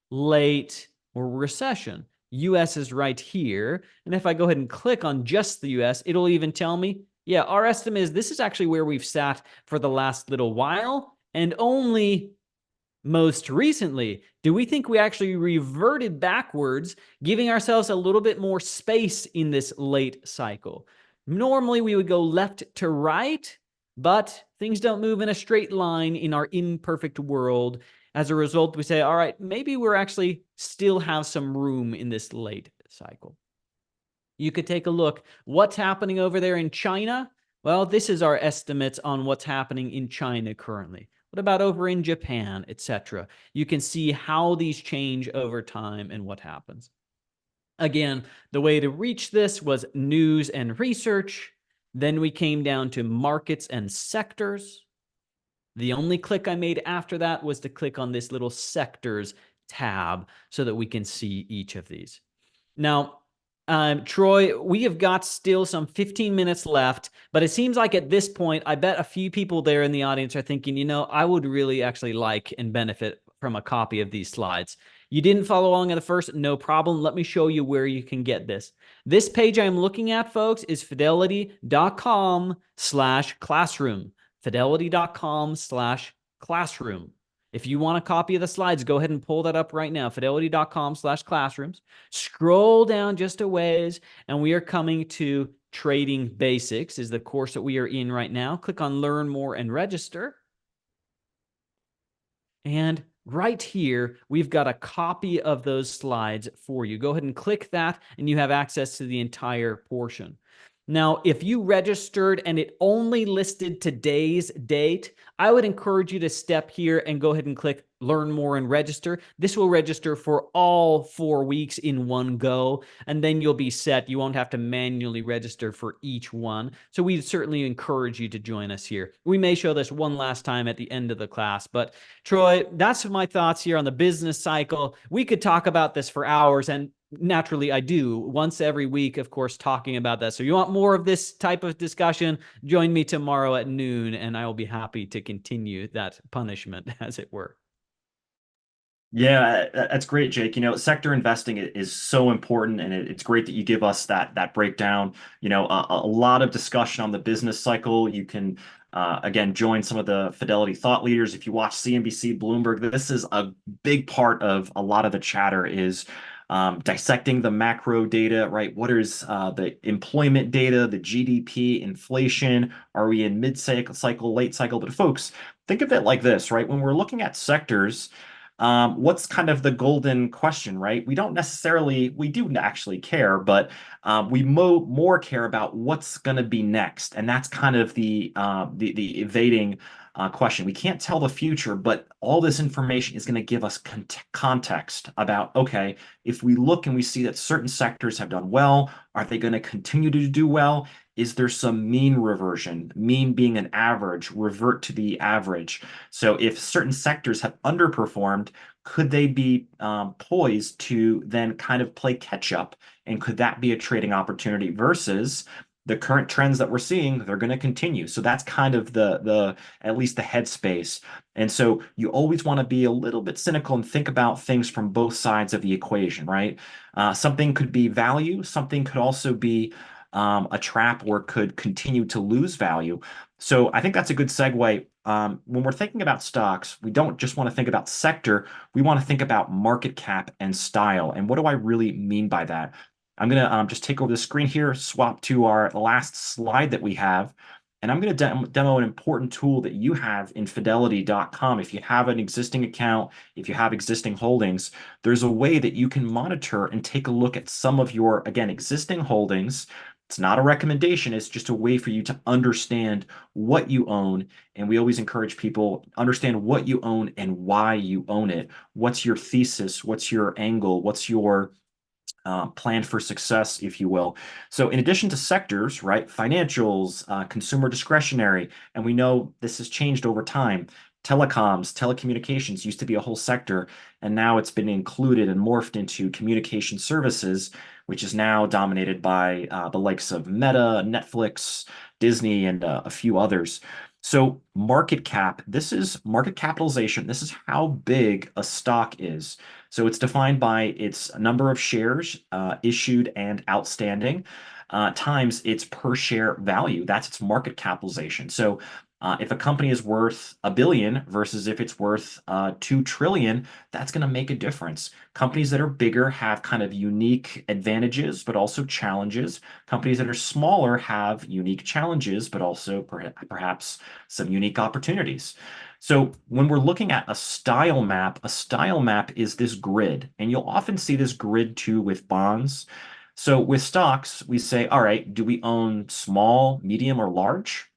late, or recession. US is right here. And if I go ahead and click on just the US, it'll even tell me, yeah, our estimate is this is actually where we've sat for the last little while, and only most recently do we think we actually reverted backwards, giving ourselves a little bit more space in this late cycle. Normally we would go left to right, but things don't move in a straight line in our imperfect world. As a result, we say, all right, maybe we're actually still have some room in this late cycle. You could take a look. What's happening over there in China? Well, this is our estimates on what's happening in China currently. What about over in Japan, etc.? You can see how these change over time and what happens. Again, the way to reach this was news and research. Then we came down to markets and sectors. The only click I made after that was to click on this little sectors tab so that we can see each of these. Now, Troy, we have got still some 15 minutes left, but it seems like at this point, I bet a few people there in the audience are thinking, you know, I would really actually like and benefit from a copy of these slides. You didn't follow along at the first, no problem. Let me show you where you can get this. This page I'm looking at, folks, is fidelity.com/classroom. Fidelity.com/classroom. If you want a copy of the slides, go ahead and pull that up right now. Fidelity.com/classrooms. Scroll down just a ways, and we are coming to Trading Basics, is the course that we are in right now. Click on Learn More and Register. And right here, we've got a copy of those slides for you. Go ahead and click that, and you have access to the entire portion. Now, if you registered and it only listed today's date, I would encourage you to step here and go ahead and click Learn More and Register. This will register for all 4 weeks in one go, and then you'll be set. You won't have to manually register for each one. So we certainly encourage you to join us here. We may show this one last time at the end of the class, but Troy, that's my thoughts here on the business cycle. We could talk about this for hours, and naturally, I do once every week, of course, talking about that. So you want more of this type of discussion? Join me tomorrow at noon, and I will be happy to continue that punishment, as it were. Yeah, that's great, Jake. You know, sector investing is so important, and it's great that you give us that breakdown. You know, a lot of discussion on the business cycle. You can again join some of the Fidelity thought leaders. If you watch CNBC, Bloomberg, this is a big part of a lot of the chatter is dissecting the macro data, right? What is the employment data, the GDP, inflation? Are we in mid-cycle, late cycle? But folks, think of it like this, right? When we're looking at sectors, what's kind of the golden question, right? We do actually care, but we more care about what's going to be next, and that's kind of the evading question. We can't tell the future, but all this information is going to give us context about, okay, if we look and we see that certain sectors have done well, are they going to continue to do well? Is there some mean reversion? Mean being an average, revert to the average. So if certain sectors have underperformed, could they be poised to then kind of play catch up? And could that be a trading opportunity versus the current trends that we're seeing? They're going to continue. So that's kind of the at least the headspace. And so you always want to be a little bit cynical and think about things from both sides of the equation, right? Something could be value, something could also be a trap or could continue to lose value. So I think that's a good segue. When we're thinking about stocks, we don't just want to think about sector, we want to think about market cap and style. And what do I really mean by that? I'm going to just take over the screen here, swap to our last slide that we have, and I'm going to demo an important tool that you have in fidelity.com. If you have an existing account, if you have existing holdings, there's a way that you can monitor and take a look at some of your, again, existing holdings. It's not a recommendation, it's just a way for you to understand what you own. And we always encourage people understand what you own and why you own it. What's your thesis? What's your angle? What's your plan for success, if you will. So in addition to sectors, right, financials, consumer discretionary, and we know this has changed over time. Telecoms, telecommunications used to be a whole sector, and now it's been included and morphed into communication services, which is now dominated by the likes of Meta, Netflix, Disney, and a few others. So market cap, this is market capitalization. This is how big a stock is. So it's defined by its number of shares issued and outstanding times its per share value. That's its market capitalization. So if a company is worth a billion versus if it's worth 2 trillion, that's going to make a difference. Companies that are bigger have kind of unique advantages, but also challenges. Companies that are smaller have unique challenges, but also perhaps some unique opportunities. So when we're looking at a style map is this grid, and you'll often see this grid too with bonds. So with stocks, we say, all right, do we own small, medium, or large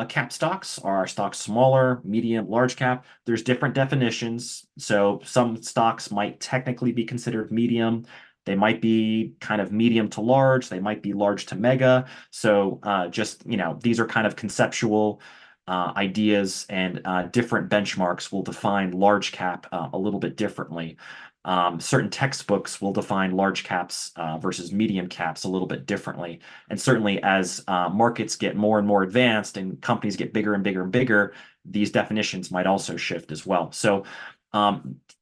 cap stocks? Are our stocks smaller, medium, large cap? There's different definitions. So some stocks might technically be considered medium. They might be kind of medium to large. They might be large to mega. So just, these are kind of conceptual ideas, and different benchmarks will define large cap a little bit differently. Certain textbooks will define large caps versus medium caps a little bit differently. And certainly as markets get more and more advanced and companies get bigger and bigger and bigger, these definitions might also shift as well. So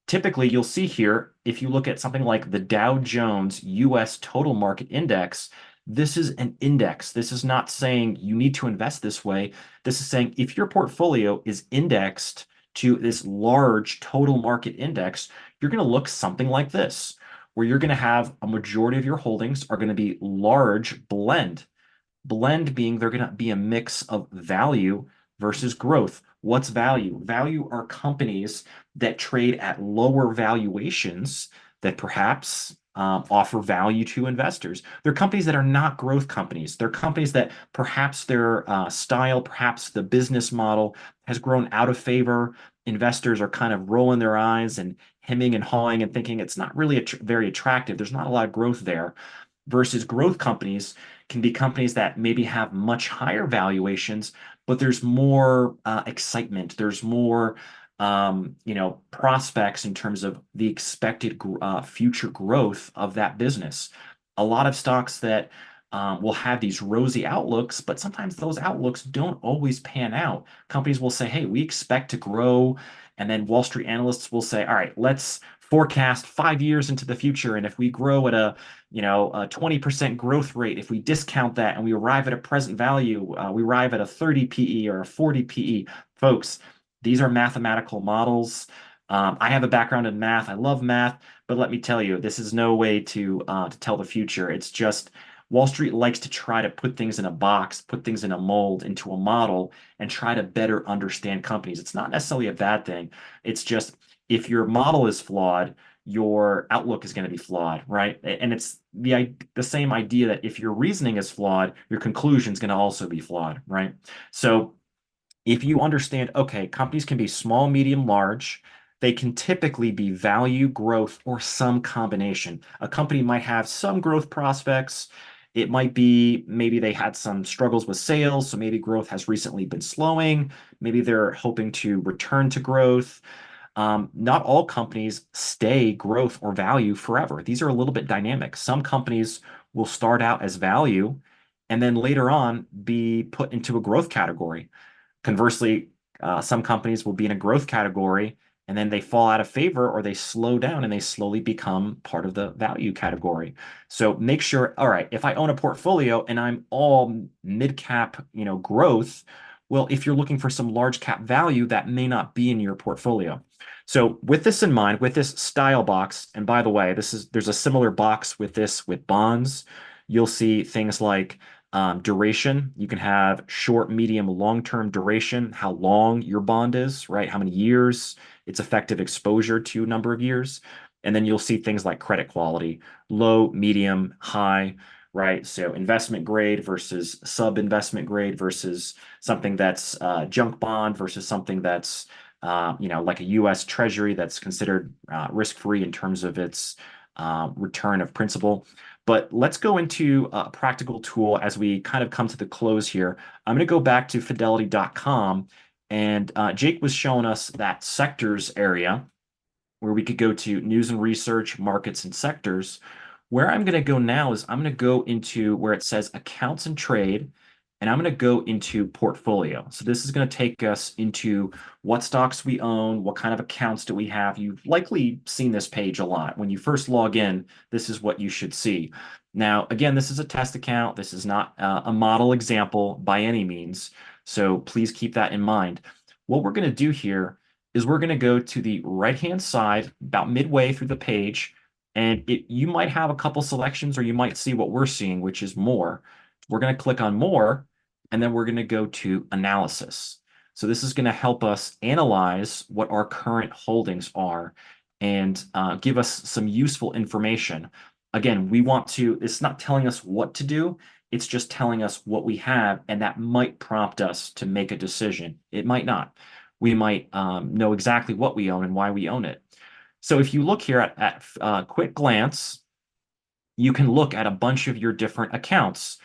typically you'll see here, if you look at something like the Dow Jones US Total Market Index, this is an index. This is not saying you need to invest this way. This is saying if your portfolio is indexed to this large total market index, you're going to look something like this, where you're going to have a majority of your holdings are going to be large blend. Blend being they're going to be a mix of value versus growth. What's value? Value are companies that trade at lower valuations that perhaps offer value to investors. They're companies that are not growth companies. They're companies that perhaps their style, perhaps the business model has grown out of favor. Investors are kind of rolling their eyes and hemming and hawing and thinking it's not really very attractive. There's not a lot of growth there. Versus growth companies can be companies that maybe have much higher valuations, but there's more excitement. There's more prospects in terms of the expected future growth of that business. A lot of stocks that will have these rosy outlooks, but sometimes those outlooks don't always pan out. Companies will say, hey, we expect to grow. And then Wall Street analysts will say, all right, let's forecast 5 years into the future. And if we grow at a 20% growth rate, if we discount that and we arrive at a present value, we arrive at a 30 PE or a 40 PE. Folks, these are mathematical models. I have a background in math. I love math, but let me tell you, this is no way to tell the future. It's just Wall Street likes to try to put things in a box, put things in a mold, into a model, and try to better understand companies. It's not necessarily a bad thing. It's just If your model is flawed, your outlook is going to be flawed, right? And it's the same idea that if your reasoning is flawed, your conclusion is going to also be flawed, right? So if you understand, okay, companies can be small, medium, large. They can typically be value, growth, or some combination. A company might have some growth prospects. It might be maybe they had some struggles with sales, so maybe growth has recently been slowing. Maybe they're hoping to return to growth. Not all companies stay growth or value forever. These are a little bit dynamic. Some companies will start out as value and then later on be put into a growth category. Conversely, some companies will be in a growth category and then they fall out of favor or they slow down and they slowly become part of the value category. So make sure, all right, if I own a portfolio and I'm all mid cap, growth, well, if you're looking for some large cap value, that may not be in your portfolio. So with this in mind, with this style box, and by the way, there's a similar box with this with bonds. You'll see things like duration. You can have short, medium, long-term duration, how long your bond is, right? How many years, its effective exposure to a number of years. And then you'll see things like credit quality, low, medium, high, right? So investment grade versus sub-investment grade versus something that's junk bond versus something that's like a U.S. Treasury that's considered risk-free in terms of its return of principal. But let's go into a practical tool as we kind of come to the close here. I'm going to go back to fidelity.com, and Jake was showing us that sectors area where we could go to news and research, markets and sectors. Where I'm going to go now is I'm going to go into where it says accounts and trade, and I'm going to go into portfolio. So this is going to take us into what stocks we own, what kind of accounts do we have. You've likely seen this page a lot. When you first log in, this is what you should see. Now, again, this is a test account. This is not a model example by any means. So please keep that in mind. What we're going to do here is we're going to go to the right-hand side about midway through the page, and you might have a couple selections or you might see what we're seeing, which is more. We're going to click on more, and then we're going to go to analysis. So this is going to help us analyze what our current holdings are and give us some useful information. Again, it's not telling us what to do, it's just telling us what we have, and that might prompt us to make a decision. It might not. We might know exactly what we own and why we own it. So if you look here at quick glance, you can look at a bunch of your different accounts.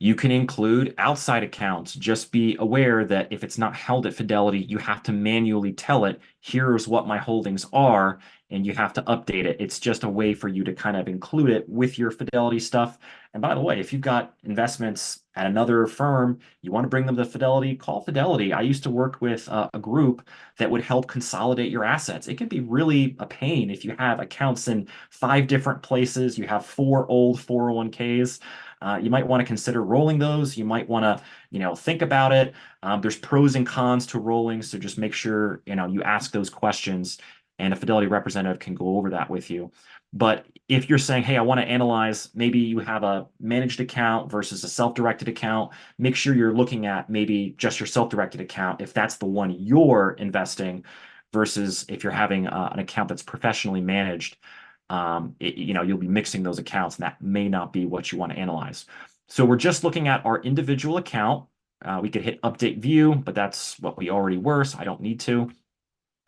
You can include outside accounts. Just be aware that if it's not held at Fidelity, you have to manually tell it, here's what my holdings are, and you have to update it. It's just a way for you to kind of include it with your Fidelity stuff. And by the way, if you've got investments at another firm, you want to bring them to Fidelity, call Fidelity. I used to work with a group that would help consolidate your assets. It can be really a pain if you have accounts in 5 different places, you have 4 old 401ks. You might want to consider rolling those. You might want to, think about it. There's pros and cons to rolling, so just make sure, you ask those questions, and a Fidelity representative can go over that with you. But if you're saying, hey, I want to analyze, maybe you have a managed account versus a self-directed account, make sure you're looking at maybe just your self-directed account if that's the one you're investing versus if you're having an account that's professionally managed. You'll be mixing those accounts, and that may not be what you want to analyze. So we're just looking at our individual account. We could hit update view, but that's what we already were, so I don't need to.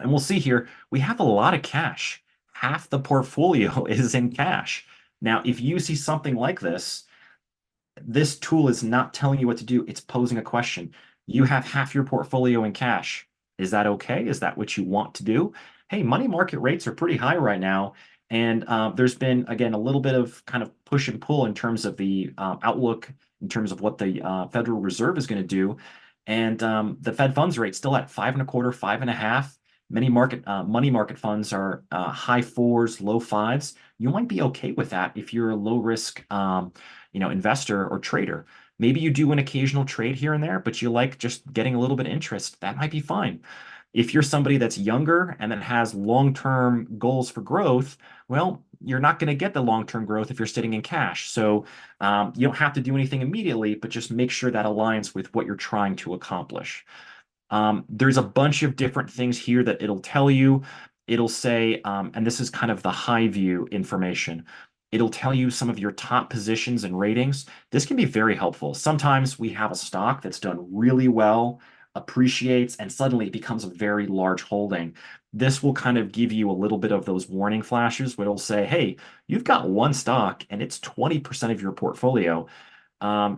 And we'll see here, we have a lot of cash. Half the portfolio is in cash. Now, if you see something like this tool is not telling you what to do. It's posing a question. You have half your portfolio in cash. Is that okay? Is that what you want to do? Hey, money market rates are pretty high right now. And there's been, again, a little bit of kind of push and pull in terms of the outlook, in terms of what the Federal Reserve is going to do. And the Fed funds rate still at 5.25, 5.5. Many money market funds are high 4s, low 5s. You might be okay with that if you're a low risk investor or trader. Maybe you do an occasional trade here and there, but you like just getting a little bit of interest. That might be fine. If you're somebody that's younger and that has long-term goals for growth, well, you're not going to get the long-term growth if you're sitting in cash. So you don't have to do anything immediately, but just make sure that aligns with what you're trying to accomplish. There's a bunch of different things here that it'll tell you. it'll say, and this is kind of the high view information. It'll tell you some of your top positions and ratings. This can be very helpful. Sometimes we have a stock that's done really well, appreciates, and suddenly it becomes a very large holding. This will kind of give you a little bit of those warning flashes where it'll say, hey, you've got one stock and it's 20% of your portfolio.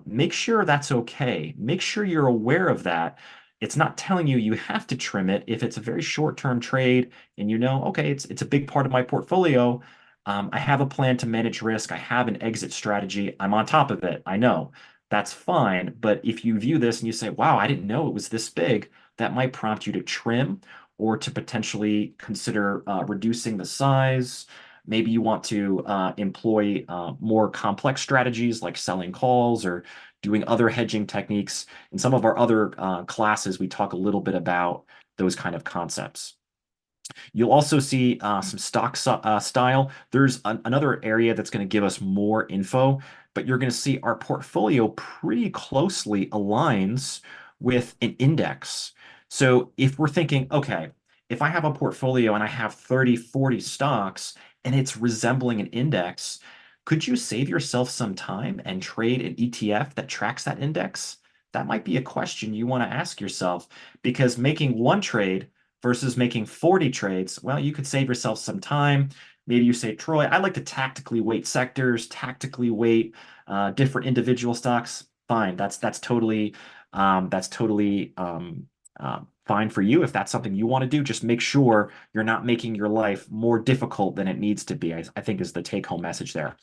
Make sure that's okay. Make sure you're aware of that. It's not telling you you have to trim it if it's a very short-term trade and you know, okay, it's a big part of my portfolio. I have a plan to manage risk. I have an exit strategy. I'm on top of it. I know that's fine. But if you view this and you say, wow, I didn't know it was this big, that might prompt you to trim or to potentially consider reducing the size. Maybe you want to employ more complex strategies like selling calls or doing other hedging techniques. In some of our other classes, we talk a little bit about those kind of concepts. You'll also see some stock style. There's another area that's going to give us more info, but you're going to see our portfolio pretty closely aligns with an index. So if we're thinking, okay, if I have a portfolio and I have 30, 40 stocks and it's resembling an index, could you save yourself some time and trade an ETF that tracks that index? That might be a question you want to ask yourself because making one trade versus making 40 trades, well, you could save yourself some time. Maybe you say, Troy, I like to tactically weight sectors, tactically weight different individual stocks. Fine, that's totally fine for you if that's something you want to do. Just make sure you're not making your life more difficult than it needs to be. I think is the take-home message there.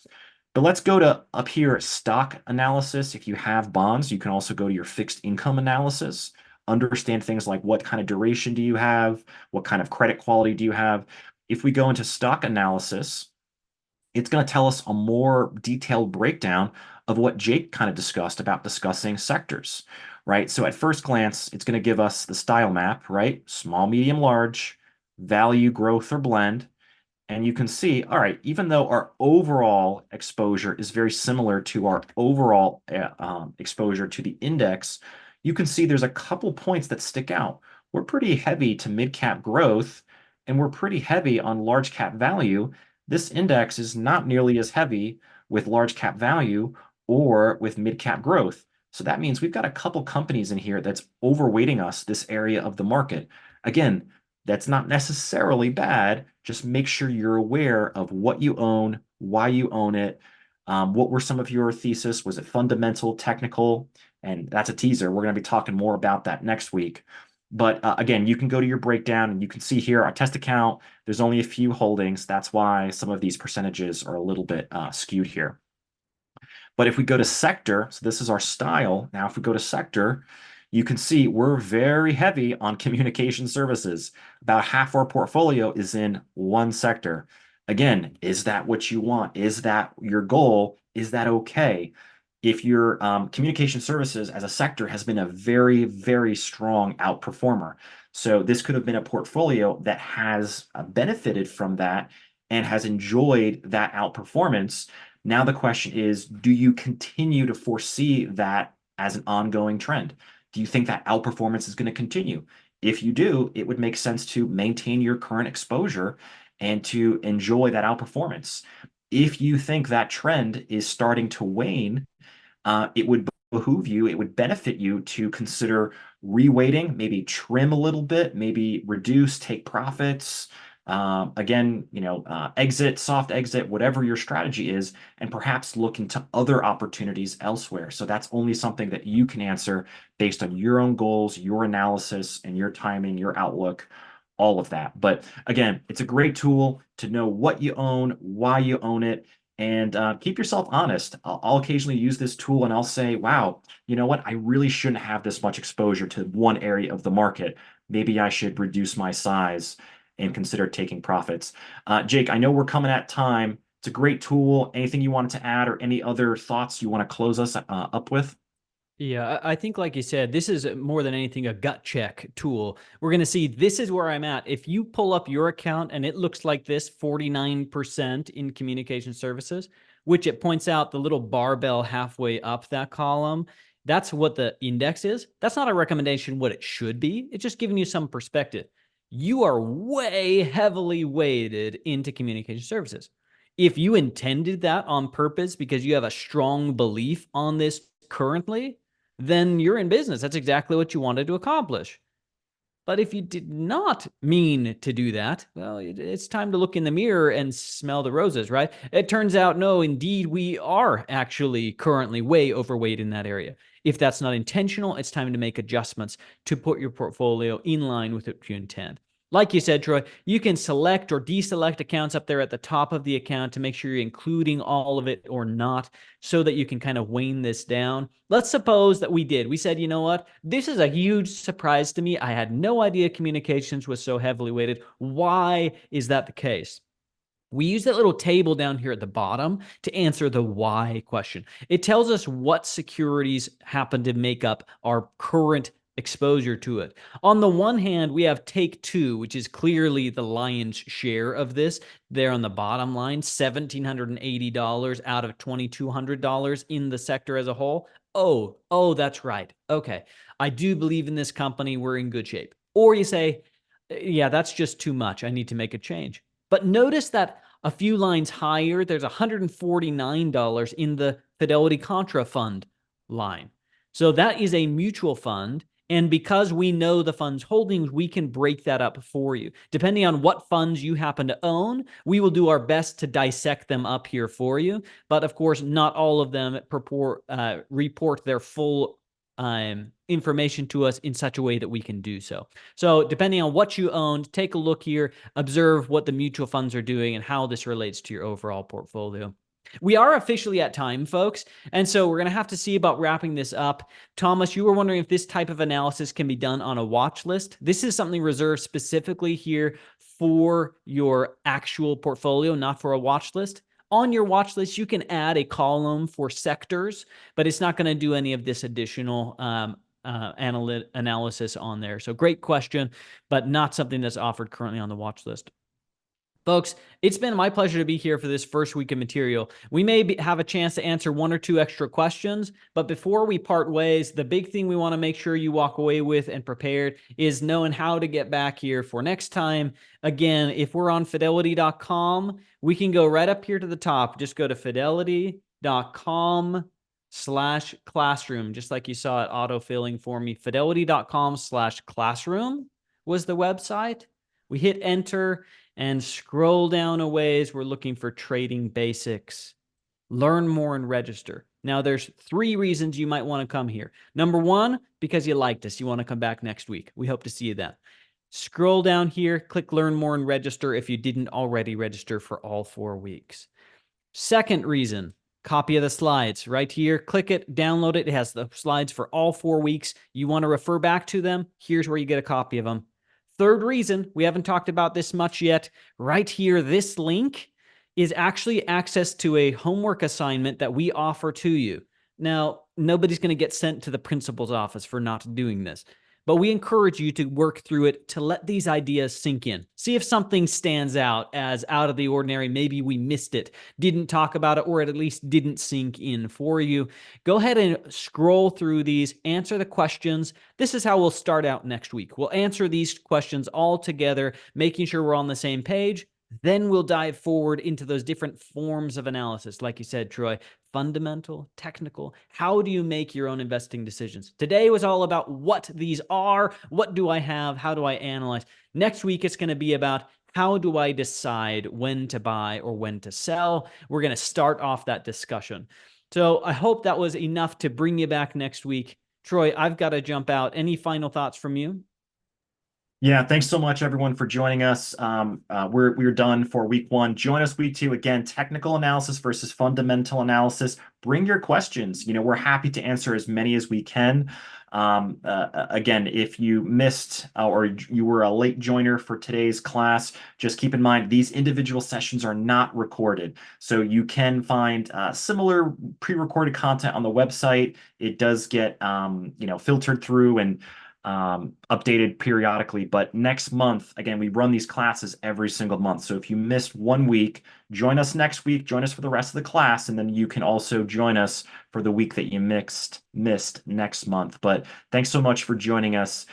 But let's go to up here, stock analysis. If you have bonds, you can also go to your fixed income analysis, understand things like what kind of duration do you have, what kind of credit quality do you have. If we go into stock analysis, it's going to tell us a more detailed breakdown of what Jake kind of discussed about discussing sectors, right? So at first glance, it's going to give us the style map, right? Small, medium, large, value, growth, or blend. And you can see, all right, even though our overall exposure is very similar to our overall exposure to the index, you can see there's a couple points that stick out. We're pretty heavy to mid-cap growth, and we're pretty heavy on large cap value. This index is not nearly as heavy with large cap value or with mid-cap growth. So that means we've got a couple companies in here that's overweighting us this area of the market. Again, that's not necessarily bad. Just make sure you're aware of what you own, why you own it. What were some of your thesis? Was it fundamental, technical? And that's a teaser. We're going to be talking more about that next week. But again, you can go to your breakdown and you can see here our test account. There's only a few holdings. That's why some of these percentages are a little bit skewed here. But if we go to sector, so this is our style. Now, if we go to sector, you can see we're very heavy on communication services. About half our portfolio is in one sector. Again, is that what you want? Is that your goal? Is that okay? If your communication services as a sector has been a very, very strong outperformer. So this could have been a portfolio that has benefited from that and has enjoyed that outperformance. Now the question is, do you continue to foresee that as an ongoing trend? Do you think that outperformance is going to continue? If you do, it would make sense to maintain your current exposure and to enjoy that outperformance. If you think that trend is starting to wane, it would behoove you, it would benefit you to consider reweighting, maybe trim a little bit, maybe reduce, take profits. Again, exit, soft exit, whatever your strategy is, and perhaps look into other opportunities elsewhere. So that's only something that you can answer based on your own goals, your analysis, and your timing, your outlook, all of that. But again, it's a great tool to know what you own, why you own it, and keep yourself honest. I'll occasionally use this tool and I'll say, wow, you know what? I really shouldn't have this much exposure to one area of the market. Maybe I should reduce my size and consider taking profits. Jake, I know we're coming at time. It's a great tool. Anything you wanted to add or any other thoughts you want to close us up with? Yeah, I think, like you said, this is more than anything a gut check tool. We're going to see this is where I'm at. If you pull up your account and it looks like this 49% in communication services, which it points out the little barbell halfway up that column, that's what the index is. That's not a recommendation what it should be. It's just giving you some perspective. you are way heavily weighted into communication services. If you intended that on purpose because you have a strong belief on this currently, then you're in business. That's exactly what you wanted to accomplish. But if you did not mean to do that, well, it's time to look in the mirror and smell the roses, right? It turns out, no, indeed, we are actually currently way overweight in that area. If that's not intentional, it's time to make adjustments to put your portfolio in line with what you intend. Like you said, Troy, you can select or deselect accounts up there at the top of the account to make sure you're including all of it or not, so that you can kind of wane this down. Let's suppose that we did. We said, you know what? This is a huge surprise to me. I had no idea communications was so heavily weighted. Why is that the case? We use that little table down here at the bottom to answer the why question. It tells us what securities happen to make up our current exposure to it. On the one hand, we have take two, which is clearly the lion's share of this. There on the bottom line, $1,780 out of $2,200 in the sector as a whole. Oh, that's right. Okay, I do believe in this company. We're in good shape. Or you say, yeah, that's just too much. I need to make a change. But notice that a few lines higher, there's $149 in the Fidelity Contra Fund line. So that is a mutual fund. And because we know the fund's holdings, we can break that up for you. Depending on what funds you happen to own, we will do our best to dissect them up here for you. But of course, not all of them report their full information to us in such a way that we can do so. So depending on what you owned, take a look here, observe what the mutual funds are doing and how this relates to your overall portfolio. We are officially at time, folks, and so we're going to have to see about wrapping this up. Thomas, you were wondering if this type of analysis can be done on a watch list. This is something reserved specifically here for your actual portfolio, not for a watch list. On your watch list, you can add a column for sectors, but it's not going to do any of this additional analysis on there. So great question, but not something that's offered currently on the watch list. Folks, it's been my pleasure to be here for this first week of material. We may have a chance to answer one or two extra questions, but before we part ways, the big thing we want to make sure you walk away with and prepared is knowing how to get back here for next time. Again, if we're on fidelity.com, we can go right up here to the top. Just go to fidelity.com/classroom, just like you saw it auto-filling for me. Fidelity.com/classroom was the website. We hit enter and scroll down a ways. We're looking for trading basics. Learn more and register. Now, there's 3 reasons you might want to come here. Number 1, because you liked us. You want to come back next week. We hope to see you then. Scroll down here, click learn more and register if you didn't already register for all 4 weeks. Second reason, copy of the slides right here. Click it, download it. It has the slides for all 4 weeks. You want to refer back to them? Here's where you get a copy of them. Third reason, we haven't talked about this much yet. Right here, this link is actually access to a homework assignment that we offer to you. Now, nobody's going to get sent to the principal's office for not doing this, but we encourage you to work through it to let these ideas sink in. See if something stands out as out of the ordinary. Maybe we missed it, didn't talk about it, or it at least didn't sink in for you. Go ahead and scroll through these, answer the questions. This is how we'll start out next week. We'll answer these questions all together, making sure we're on the same page. Then we'll dive forward into those different forms of analysis. Like you said, Troy, fundamental, technical. How do you make your own investing decisions? Today was all about what these are. What do I have? How do I analyze? Next week, it's going to be about how do I decide when to buy or when to sell? We're going to start off that discussion. So I hope that was enough to bring you back next week. Troy, I've got to jump out. Any final thoughts from you? Yeah, thanks so much, everyone, for joining us. We're done for week 1. Join us week 2. Again, technical analysis versus fundamental analysis. Bring your questions. We're happy to answer as many as we can. Again, if you missed or you were a late joiner for today's class, just keep in mind these individual sessions are not recorded. So you can find similar pre-recorded content on the website. It does get filtered through and updated periodically. But next month, again, we run these classes every single month. So if you missed 1 week, join us next week, join us for the rest of the class, and then you can also join us for the week that you missed next month. But thanks so much for joining us.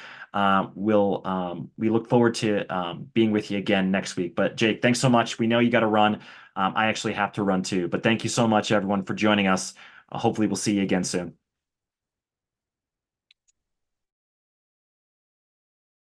We look forward to being with you again next week. But Jake, thanks so much. We know you got to run. I actually have to run too. But thank you so much, everyone, for joining us. Hopefully, we'll see you again soon.